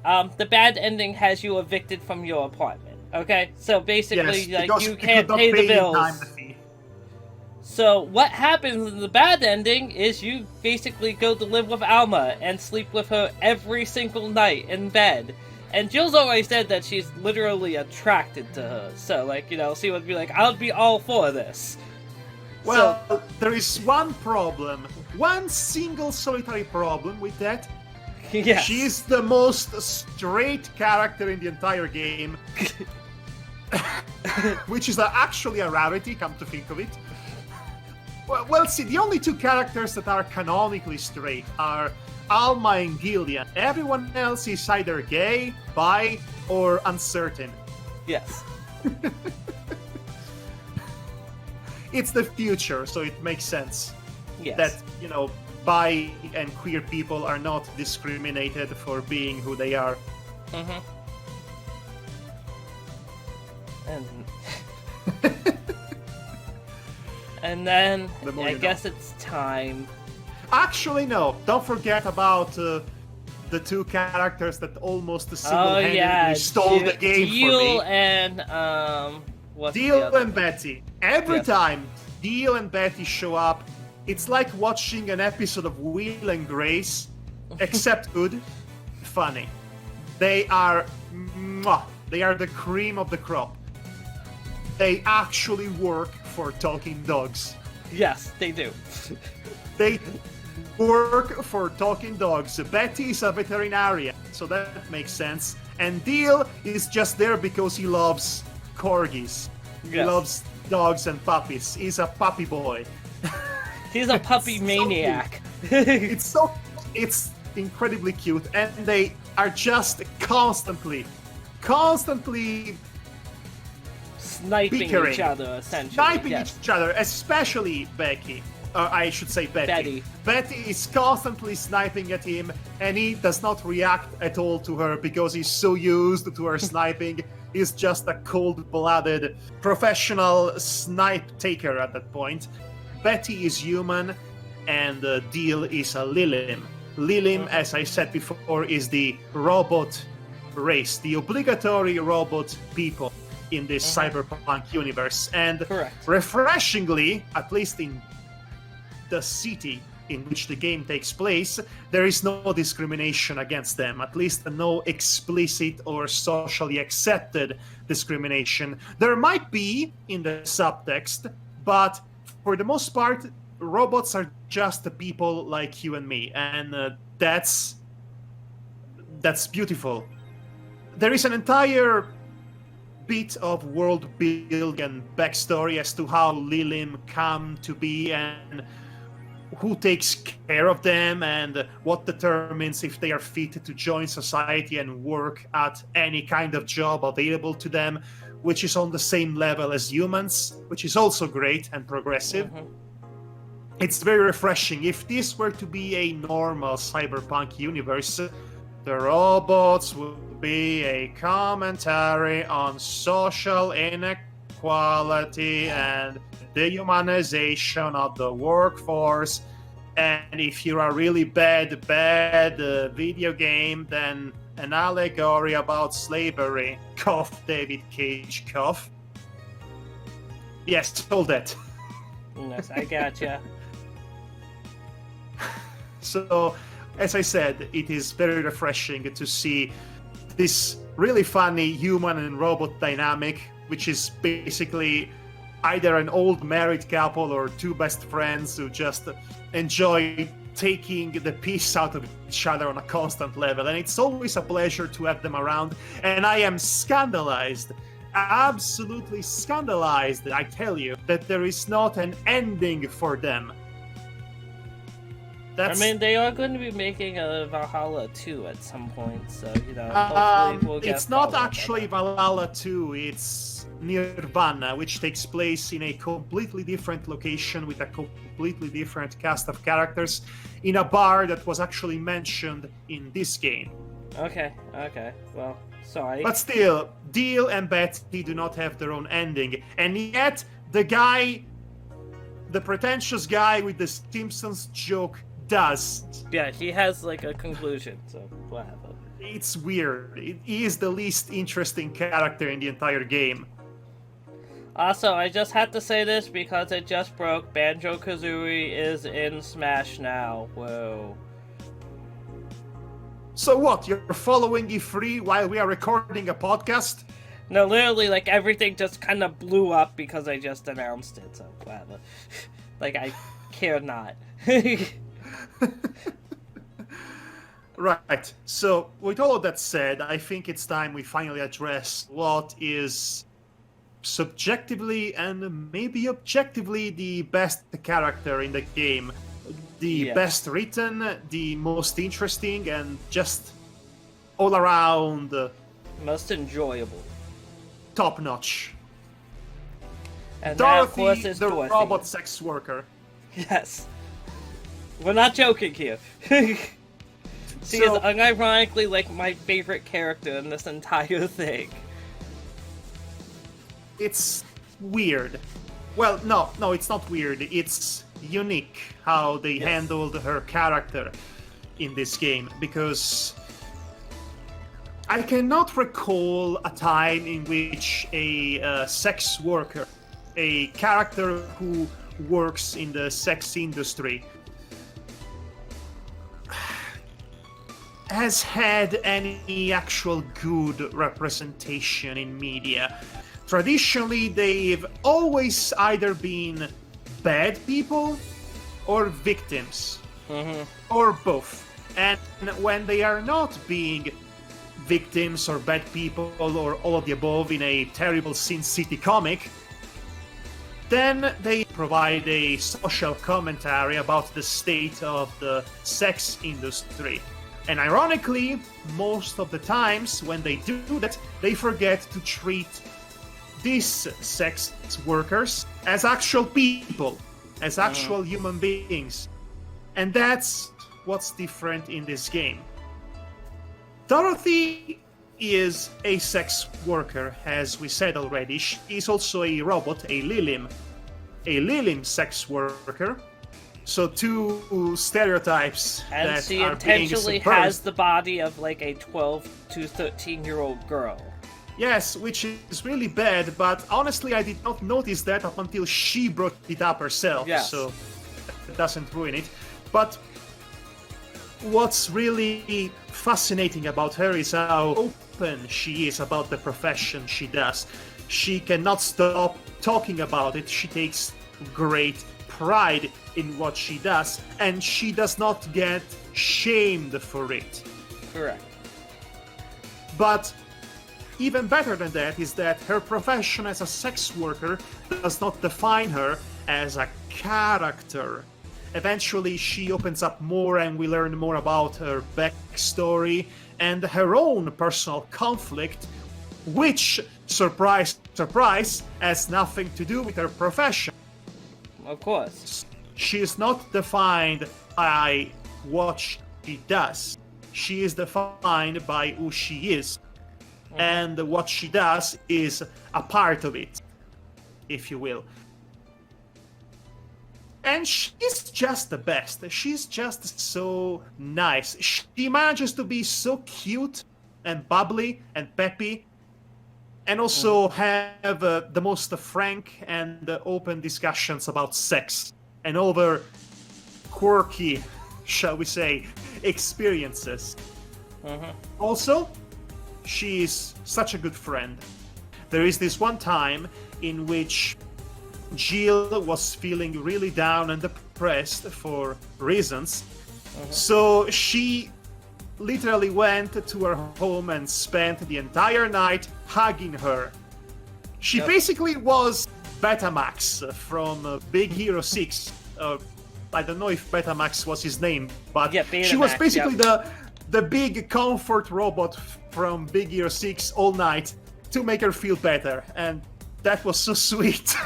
Speaker 1: the bad ending has you evicted from your apartment. Okay, so basically,
Speaker 2: Yes,
Speaker 1: like,
Speaker 2: because
Speaker 1: you
Speaker 2: could
Speaker 1: can't
Speaker 2: not
Speaker 1: pay the
Speaker 2: in
Speaker 1: bills.
Speaker 2: time the fee.
Speaker 1: So what happens in the bad ending is you basically go to live with Alma and sleep with her every single night in bed. And Jill's always said that she's literally attracted to her. So, like, you know, she would be like, I'll be all for this.
Speaker 2: Well, there is one problem. One single solitary problem with that.
Speaker 1: Yes.
Speaker 2: She's the most straight character in the entire game. Which is actually a rarity, come to think of it. Well, see, the only two characters that are canonically straight are Alma and Gillian. Everyone else is either gay, bi, or uncertain.
Speaker 1: Yes.
Speaker 2: It's the future, so it makes sense
Speaker 1: Yes.
Speaker 2: that, you know, bi and queer people are not discriminated for being who they are.
Speaker 1: Mm-hmm. And... and then,
Speaker 2: The more
Speaker 1: I
Speaker 2: you know.
Speaker 1: guess it's time.
Speaker 2: Actually, no. Don't forget about the two characters that almost single-handedly stole the game for
Speaker 1: Deal
Speaker 2: me.
Speaker 1: and, what's the
Speaker 2: Deal
Speaker 1: other
Speaker 2: and
Speaker 1: one?
Speaker 2: Betty. Every
Speaker 1: Yes.
Speaker 2: time Deal and Betty show up, it's like watching an episode of Will and Grace, except good, funny. They are, they are the cream of the crop. They actually work for Talking Dogs.
Speaker 1: Yes, they do.
Speaker 2: They work for Talking Dogs. Betty is a veterinarian, so that makes sense. And Deal is just there because he loves corgis. He
Speaker 1: Yes.
Speaker 2: loves dogs and puppies. He's a puppy boy.
Speaker 1: He's a puppy
Speaker 2: So
Speaker 1: maniac.
Speaker 2: It's incredibly cute, and they are just constantly
Speaker 1: Sniping
Speaker 2: bickering.
Speaker 1: each other, essentially.
Speaker 2: sniping
Speaker 1: yes.
Speaker 2: each other, especially Becky. I should say Betty.
Speaker 1: Betty.
Speaker 2: Betty is constantly sniping at him, and he does not react at all to her because he's so used to her sniping. He's just a cold-blooded professional snipe taker at that point. Betty is human, and Deal is a Lilim. Lilim, as I said before, is the robot race, the obligatory robot people in this cyberpunk universe. And
Speaker 1: Correct.
Speaker 2: refreshingly, at least in the city in which the game takes place, there is no discrimination against them, at least no explicit or socially accepted discrimination. There might be in the subtext, But for the most part, robots are just the people like you and me, and that's beautiful. There is an entire bit of world building and backstory as to how Lilim come to be and who takes care of them and what determines if they are fit to join society and work at any kind of job available to them, which is on the same level as humans, which is also great and progressive. It's very refreshing. If this were to be a normal cyberpunk universe, the robots would be a commentary on social inequality and dehumanization of the workforce. And if you're a really bad video game, then an allegory about slavery. Cough, David Cage, cough. Yes, told that.
Speaker 1: Yes, I gotcha.
Speaker 2: So, as I said, it is very refreshing to see this really funny human and robot dynamic, which is basically either an old married couple or two best friends who just enjoy taking the piss out of each other on a constant level. And it's always a pleasure to have them around. And I am scandalized, absolutely scandalized, I tell you, that there is not an ending for them.
Speaker 1: I mean, they are going to be making a Valhalla 2 at some point, so, hopefully we'll get...
Speaker 2: It's not actually Valhalla 2, it's Nirvana, which takes place in a completely different location with a completely different cast of characters in a bar that was actually mentioned in this game.
Speaker 1: Okay, well, sorry.
Speaker 2: But still, Deal and Betty do not have their own ending, and yet the pretentious guy with the Simpsons joke does.
Speaker 1: Yeah, he has like a conclusion, so whatever.
Speaker 2: It's weird. He is the least interesting character in the entire game.
Speaker 1: Also, I just had to say this because it just broke. Banjo-Kazooie is in Smash now. Whoa.
Speaker 2: So what, you're following E3 while we are recording a podcast?
Speaker 1: No, literally, like, everything just kind of blew up because I just announced it, so whatever. Like, I care not.
Speaker 2: Right, so with all of that said, I think it's time we finally address what is subjectively and maybe objectively the best character in the game. The best written, the most interesting, and just all around
Speaker 1: most enjoyable.
Speaker 2: Top notch.
Speaker 1: And
Speaker 2: Dorothy,
Speaker 1: that, of course, is
Speaker 2: the
Speaker 1: Dorothy.
Speaker 2: robot sex worker.
Speaker 1: Yes. We're not joking here. She is unironically like my favorite character in this entire thing.
Speaker 2: It's weird. Well, no, it's not weird. It's unique how they handled her character in this game, because I cannot recall a time in which a sex worker, a character who works in the sex industry, has had any actual good representation in media. Traditionally, they've always either been bad people or victims, or both. And when they are not being victims or bad people or all of the above in a terrible Sin City comic, then they provide a social commentary about the state of the sex industry. And ironically, most of the times when they do that, they forget to treat these sex workers as actual people, as actual human beings. And that's what's different in this game. Dorothy is a sex worker, as we said already. She is also a robot, a Lilim sex worker. So two stereotypes
Speaker 1: and
Speaker 2: that
Speaker 1: she
Speaker 2: are
Speaker 1: intentionally
Speaker 2: being subversed.
Speaker 1: has the body of like a 12 to 13-year-old girl.
Speaker 2: Yes, which is really bad, but honestly I did not notice that up until she brought it up herself, so that doesn't ruin it. But what's really fascinating about her is how open she is about the profession she does. She cannot stop talking about it. She takes great pride in what she does, and she does not get shamed for it.
Speaker 1: Correct.
Speaker 2: But even better than that is that her profession as a sex worker does not define her as a character. Eventually, she opens up more and we learn more about her backstory and her own personal conflict, which, surprise, surprise, has nothing to do with her profession.
Speaker 1: Of course.
Speaker 2: She is not defined by what she does. She is defined by who she is. And what she does is a part of it, if you will. And she's just the best. She's just so nice. She manages to be so cute and bubbly and peppy, and also have the most frank and open discussions about sex and over quirky, shall we say, experiences. Also, she is such a good friend. There is this one time in which Jill was feeling really down and depressed for reasons. So she literally went to her home and spent the entire night hugging her. She basically was Betamax from Big Hero 6. I don't know if Betamax was his name, but she was basically the big comfort robot from Big Hero 6 all night to make her feel better, and that was so sweet.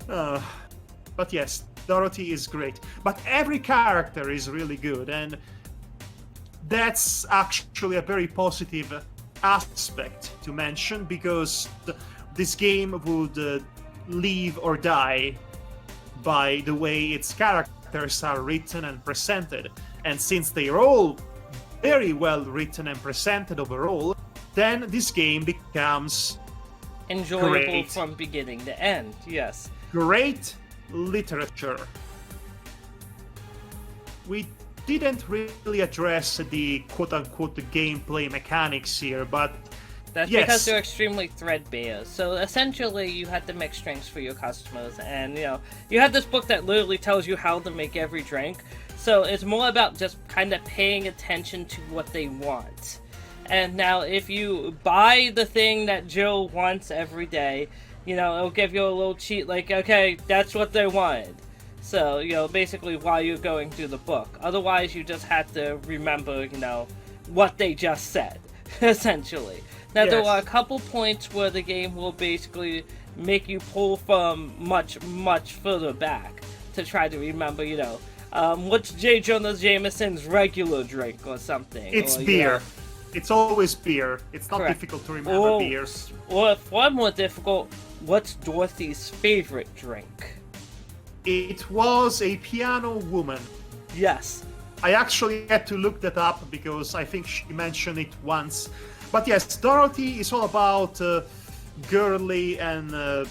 Speaker 2: But yes, Dorothy is great. But every character is really good, and that's actually a very positive aspect to mention, because this game would live or die by the way its characters are written and presented. And since they are all very well written and presented overall, then this game becomes
Speaker 1: enjoyable
Speaker 2: great.
Speaker 1: From beginning to end. Yes.
Speaker 2: Great literature. We didn't really address the quote-unquote gameplay mechanics here, but
Speaker 1: that's because they're extremely threadbare. So essentially, you have to mix drinks for your customers, and you have this book that literally tells you how to make every drink. So it's more about just kind of paying attention to what they want. And now, if you buy the thing that Jill wants every day, it'll give you a little cheat, like, okay, that's what they wanted. So, basically while you're going through the book. Otherwise, you just have to remember, what they just said, essentially. Now, there are a couple points where the game will basically make you pull from much, much further back to try to remember, what's J. Jonah Jameson's regular drink or something.
Speaker 2: It's beer. It's always beer. It's not difficult to remember beers.
Speaker 1: Or if one more difficult, what's Dorothy's favorite drink?
Speaker 2: It was a piano woman.
Speaker 1: Yes.
Speaker 2: I actually had to look that up because I think she mentioned it once. But yes, Dorothy is all about girly and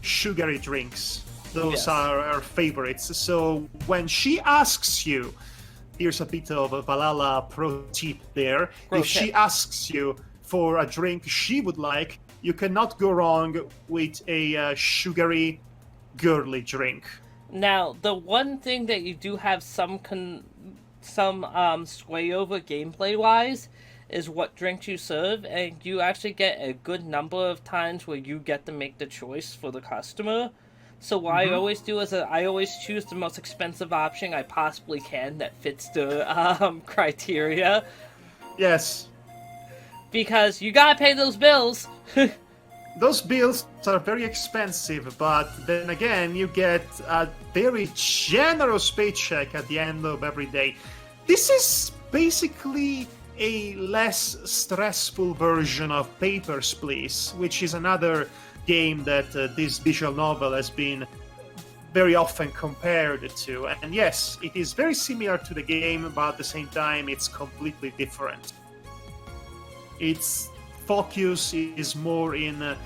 Speaker 2: sugary drinks. Those are her favorites. So when she asks you, here's a bit of a Valhalla pro tip there. If she asks you for a drink she would like, you cannot go wrong with a sugary, girly drink.
Speaker 1: Now, the one thing that you do have some sway over gameplay-wise is what drinks you serve, and you actually get a good number of times where you get to make the choice for the customer. So what I always do is I always choose the most expensive option I possibly can that fits the criteria.
Speaker 2: Yes.
Speaker 1: Because you gotta pay those bills.
Speaker 2: Those bills are very expensive, but then again, you get a very generous paycheck at the end of every day. This is basically a less stressful version of Papers, Please, which is another game that this visual novel has been very often compared to. And yes, it is very similar to the game, but at the same time, it's completely different. Its focus is more in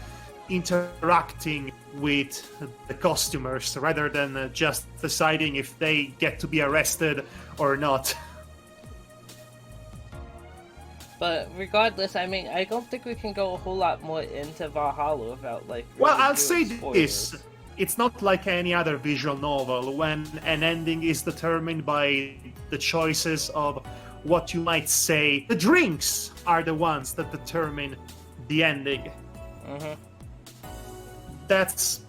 Speaker 2: interacting with the customers rather than just deciding if they get to be arrested or not.
Speaker 1: But regardless, I mean, I don't think we can go a whole lot more into Valhalla without like.
Speaker 2: Well,
Speaker 1: really
Speaker 2: I'll
Speaker 1: doing
Speaker 2: say
Speaker 1: spoilers.
Speaker 2: this. It's not like any other visual novel when an ending is determined by the choices of what you might say. The drinks are the ones that determine the ending.
Speaker 1: Mhm.
Speaker 2: That's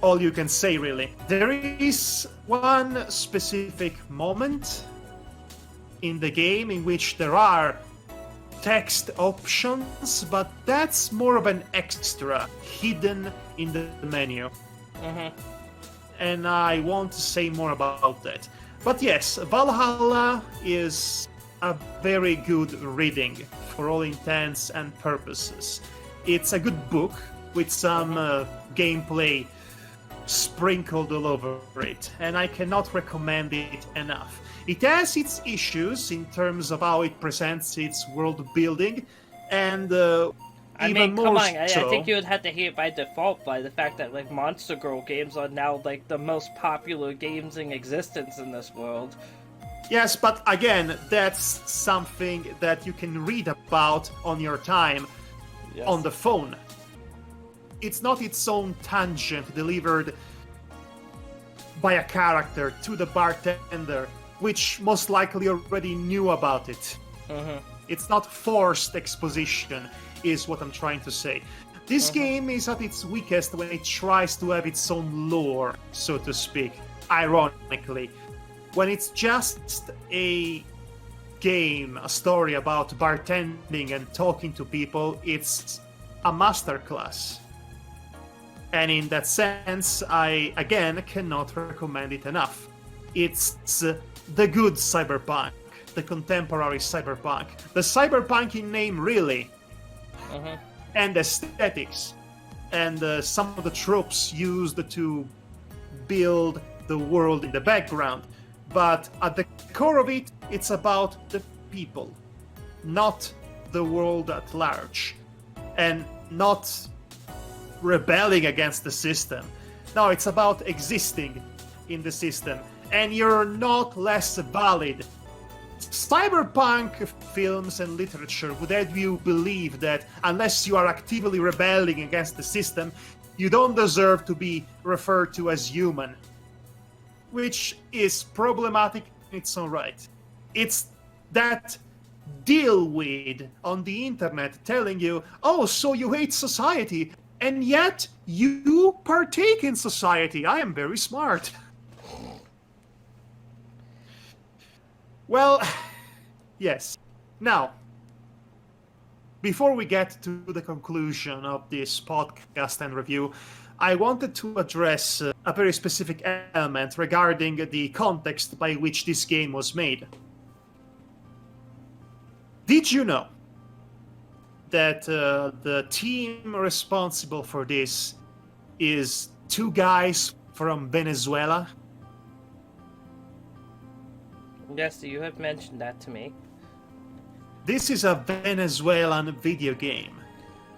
Speaker 2: all you can say, really. There is one specific moment in the game in which there are text options, but that's more of an extra hidden in the menu.
Speaker 1: Mhm.
Speaker 2: And I want to say more about that. But yes, Valhalla is a very good reading for all intents and purposes. It's a good book with some gameplay sprinkled all over it, and I cannot recommend it enough. It has its issues in terms of how it presents its world building, and
Speaker 1: I
Speaker 2: even
Speaker 1: mean,
Speaker 2: more
Speaker 1: come on. I
Speaker 2: so.
Speaker 1: think you would have to hear it by default by the fact that like Monster Girl games are now like the most popular games in existence in this world.
Speaker 2: Yes, but again, that's something that you can read about on your time
Speaker 1: Yes.
Speaker 2: on the phone. It's not its own tangent delivered by a character to the bartender, which most likely already knew about it.
Speaker 1: Mhm.
Speaker 2: It's not forced exposition, is what I'm trying to say. This game is at its weakest when it tries to have its own lore, so to speak, ironically. When it's just a game, a story about bartending and talking to people, it's a masterclass. And in that sense, I again cannot recommend it enough. It's the good cyberpunk, the contemporary cyberpunk, the cyberpunk in name, really, and aesthetics, and some of the tropes used to build the world in the background. But at the core of it, it's about the people, not the world at large, and not rebelling against the system. No, it's about existing in the system, and you're not less valid. Cyberpunk films and literature would have you believe that unless you are actively rebelling against the system, you don't deserve to be referred to as human, which is problematic in its own right. It's that deal with on the internet telling you, oh, so you hate society, and yet you partake in society. I am very smart. Well, yes. Now, before we get to the conclusion of this podcast and review, I wanted to address a very specific element regarding the context by which this game was made. Did you know that the team responsible for this is two guys from Venezuela?
Speaker 1: Yes, you have mentioned that to me.
Speaker 2: This is a Venezuelan video game,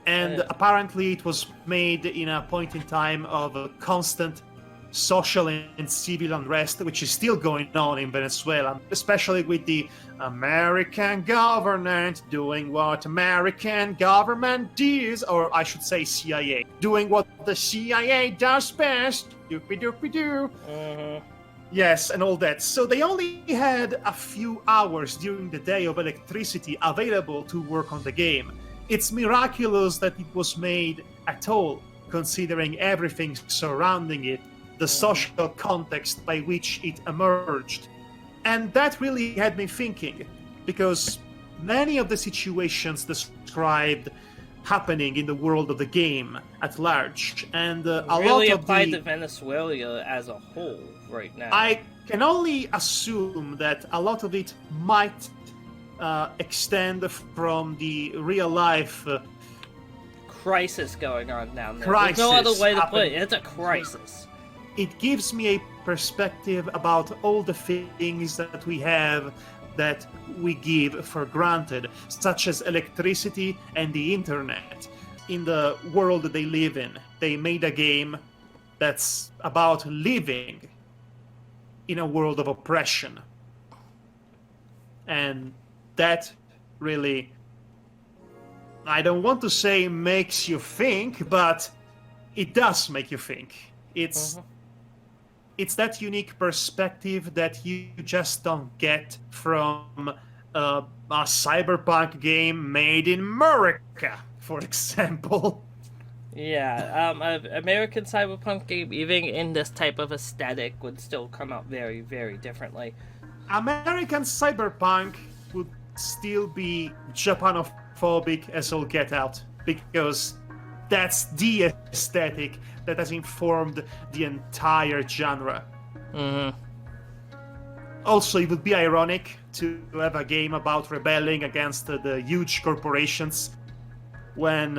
Speaker 2: and apparently it was made in a point in time of a constant social and civil unrest, which is still going on in Venezuela, especially with the American government doing what American government does, or I should say CIA, doing what the CIA does best. Doopy-doopy-doo. Yes, and all that. So they only had a few hours during the day of electricity available to work on the game. It's miraculous that it was made at all, considering everything surrounding it, the social context by which it emerged. And that really had me thinking, because many of the situations described happening in the world of the game at large, and a
Speaker 1: really
Speaker 2: lot of
Speaker 1: applied
Speaker 2: the...
Speaker 1: to Venezuela as a whole right now.
Speaker 2: I can only assume that a lot of it might extend from the real life
Speaker 1: crisis going on down there.
Speaker 2: Crisis
Speaker 1: There's no other way to put it.
Speaker 2: happening.
Speaker 1: It's a crisis.
Speaker 2: It gives me a perspective about all the things that we have that we give for granted, such as electricity and the internet. In the world that they live in, they made a game that's about living in a world of oppression. And that really I don't want to say makes you think, but it does make you think. It's that unique perspective that you just don't get from a cyberpunk game made in America, for example.
Speaker 1: Yeah, an American cyberpunk game, even in this type of aesthetic, would still come out very, very differently.
Speaker 2: American cyberpunk would still be Japanophobic as all get out, because that's the aesthetic that has informed the entire genre. Also, it would be ironic to have a game about rebelling against the huge corporations when,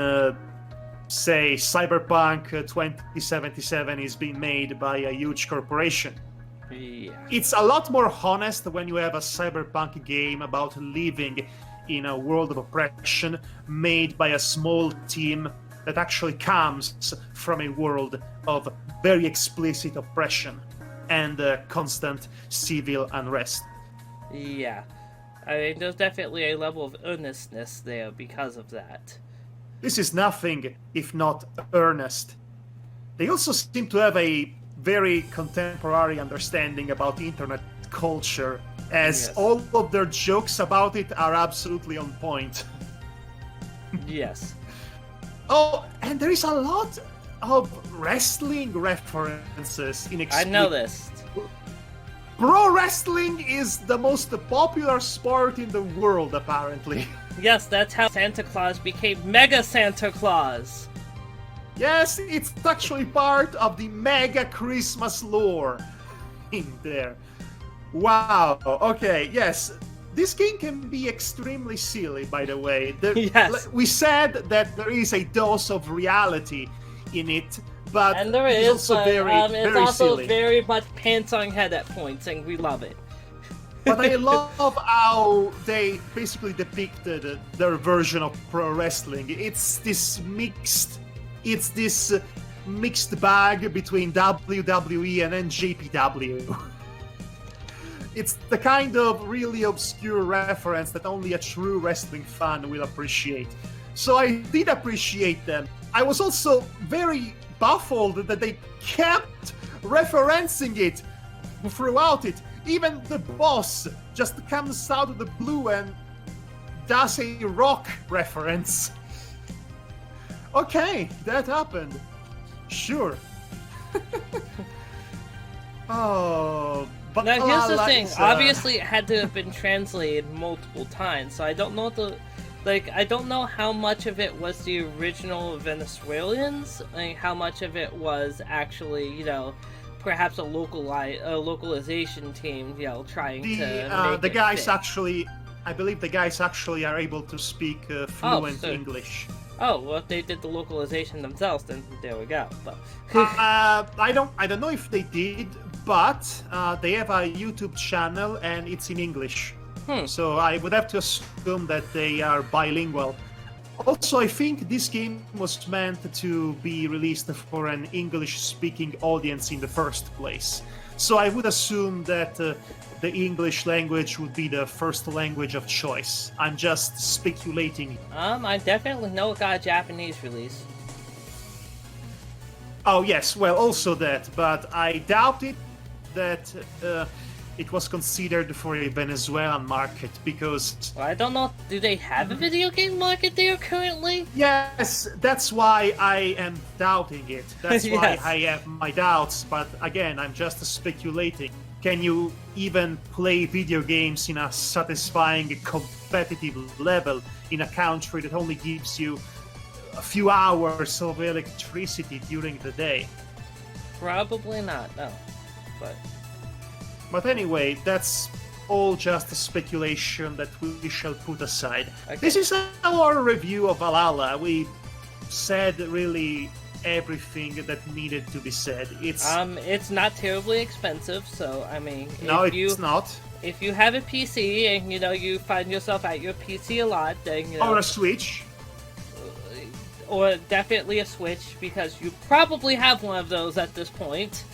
Speaker 2: say, Cyberpunk 2077 is being made by a huge corporation.
Speaker 1: Yeah.
Speaker 2: It's a lot more honest when you have a cyberpunk game about living in a world of oppression made by a small team that actually comes from a world of very explicit oppression and constant civil unrest.
Speaker 1: Yeah. I mean, there's definitely a level of earnestness there because of that.
Speaker 2: This is nothing if not earnest. They also seem to have a very contemporary understanding about internet culture, as all of their jokes about it are absolutely on point.
Speaker 1: Yes.
Speaker 2: Oh, and there is a lot of wrestling references in
Speaker 1: I noticed.
Speaker 2: Pro wrestling is the most popular sport in the world, apparently.
Speaker 1: Yes, that's how Santa Claus became Mega Santa Claus.
Speaker 2: Yes, it's actually part of the Mega Christmas lore in there. Wow, okay, yes. This game can be extremely silly, by the way.
Speaker 1: Yes.
Speaker 2: We said that there is a dose of reality in it, but
Speaker 1: and there is,
Speaker 2: it's also
Speaker 1: it's also
Speaker 2: silly.
Speaker 1: very much pants on head at points, and we love it.
Speaker 2: But I love how they basically depicted their version of pro wrestling. It's this mixed bag between WWE and NJPW. It's the kind of really obscure reference that only a true wrestling fan will appreciate. So I did appreciate them. I was also very baffled that they kept referencing it throughout it. Even the boss just comes out of the blue and does a rock reference. Okay, that happened. Sure. Oh, but
Speaker 1: now here's the thing. Obviously, it had to have been translated multiple times, so I don't know I don't know how much of it was the original Venezuelans, how much of it was actually, perhaps a localization team, trying to.
Speaker 2: The guys actually, I believe the guys actually are able to speak fluent English.
Speaker 1: Oh, well, if they did the localization themselves, then there we go. But
Speaker 2: I don't know if they did, but they have a YouTube channel and it's in English. So I would have to assume that they are bilingual. Also, I think this game was meant to be released for an English-speaking audience in the first place. So I would assume that the English language would be the first language of choice. I'm just speculating.
Speaker 1: I definitely know it got a Japanese release.
Speaker 2: Oh yes, well also that, but I doubt it that it was considered for a Venezuelan market because...
Speaker 1: Well, I don't know, do they have a video game market there currently?
Speaker 2: Yes, that's why I am doubting it. That's why
Speaker 1: Yes.
Speaker 2: I have my doubts, but again, I'm just speculating. Can you even play video games in a satisfying competitive level in a country that only gives you a few hours of electricity during the day?
Speaker 1: Probably not, no.
Speaker 2: But anyway, that's all just a speculation that we shall put aside.
Speaker 1: Okay.
Speaker 2: This is our review of Valhalla. We said really everything that needed to be said.
Speaker 1: It's not terribly expensive, so I mean,
Speaker 2: No, it's not.
Speaker 1: If you have a PC and you find yourself at your PC a lot, then
Speaker 2: Or a Switch.
Speaker 1: or definitely a Switch, because you probably have one of those at this point.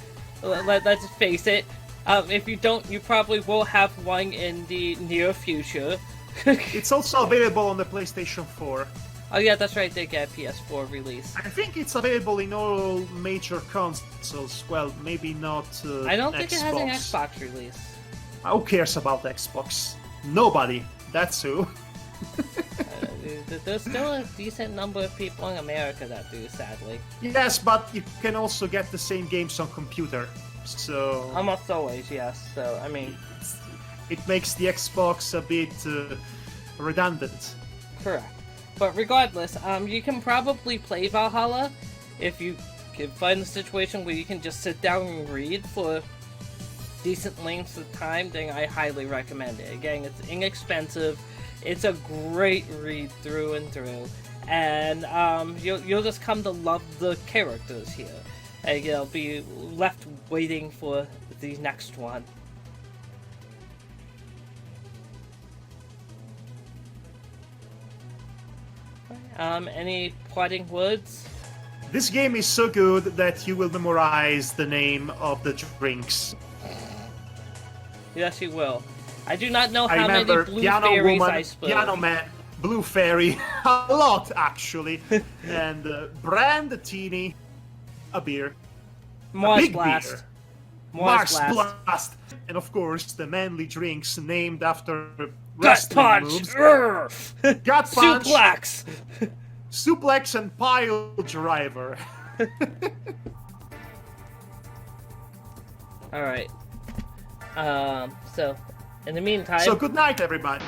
Speaker 1: Let's face it. If you don't, you probably will have one in the near future.
Speaker 2: It's also available on the PlayStation 4.
Speaker 1: Oh yeah, that's right. They get a PS4 release.
Speaker 2: I think it's available in all major consoles. Well, maybe not.
Speaker 1: I don't think
Speaker 2: Xbox.
Speaker 1: it has an Xbox release.
Speaker 2: Who cares about Xbox? Nobody. That's who.
Speaker 1: There's still a decent number of people in America that do, sadly.
Speaker 2: Yes, but you can also get the same games on computer. So
Speaker 1: Almost always, yes. So I mean,
Speaker 2: it makes the Xbox a bit redundant.
Speaker 1: correct. But regardless, you can probably play Valhalla if you can find a situation where you can just sit down and read for decent lengths of time. Then I highly recommend it. Again, it's inexpensive. It's a great read through and through, and you'll just come to love the characters here, and you'll be left waiting for the next one. Any parting words?
Speaker 2: This game is so good that you will memorize the name of the drinks.
Speaker 1: Yes, you will. I do not know
Speaker 2: I
Speaker 1: how many
Speaker 2: remember
Speaker 1: blue
Speaker 2: Piano
Speaker 1: fairies
Speaker 2: Woman,
Speaker 1: I spilled.
Speaker 2: Piano Man, Blue Fairy, a lot actually, and Brand Teeny, a beer,
Speaker 1: Mars
Speaker 2: a big
Speaker 1: Blast.
Speaker 2: beer,
Speaker 1: Mars
Speaker 2: Mars
Speaker 1: Blast.
Speaker 2: Blast, and of course the manly drinks named after
Speaker 1: Gut
Speaker 2: wrestling
Speaker 1: Punch!
Speaker 2: moves.
Speaker 1: Urgh!
Speaker 2: Gut Punch,
Speaker 1: Suplex!
Speaker 2: Suplex, and Pile Driver.
Speaker 1: Alright. So, in the meantime...
Speaker 2: So good night, everybody.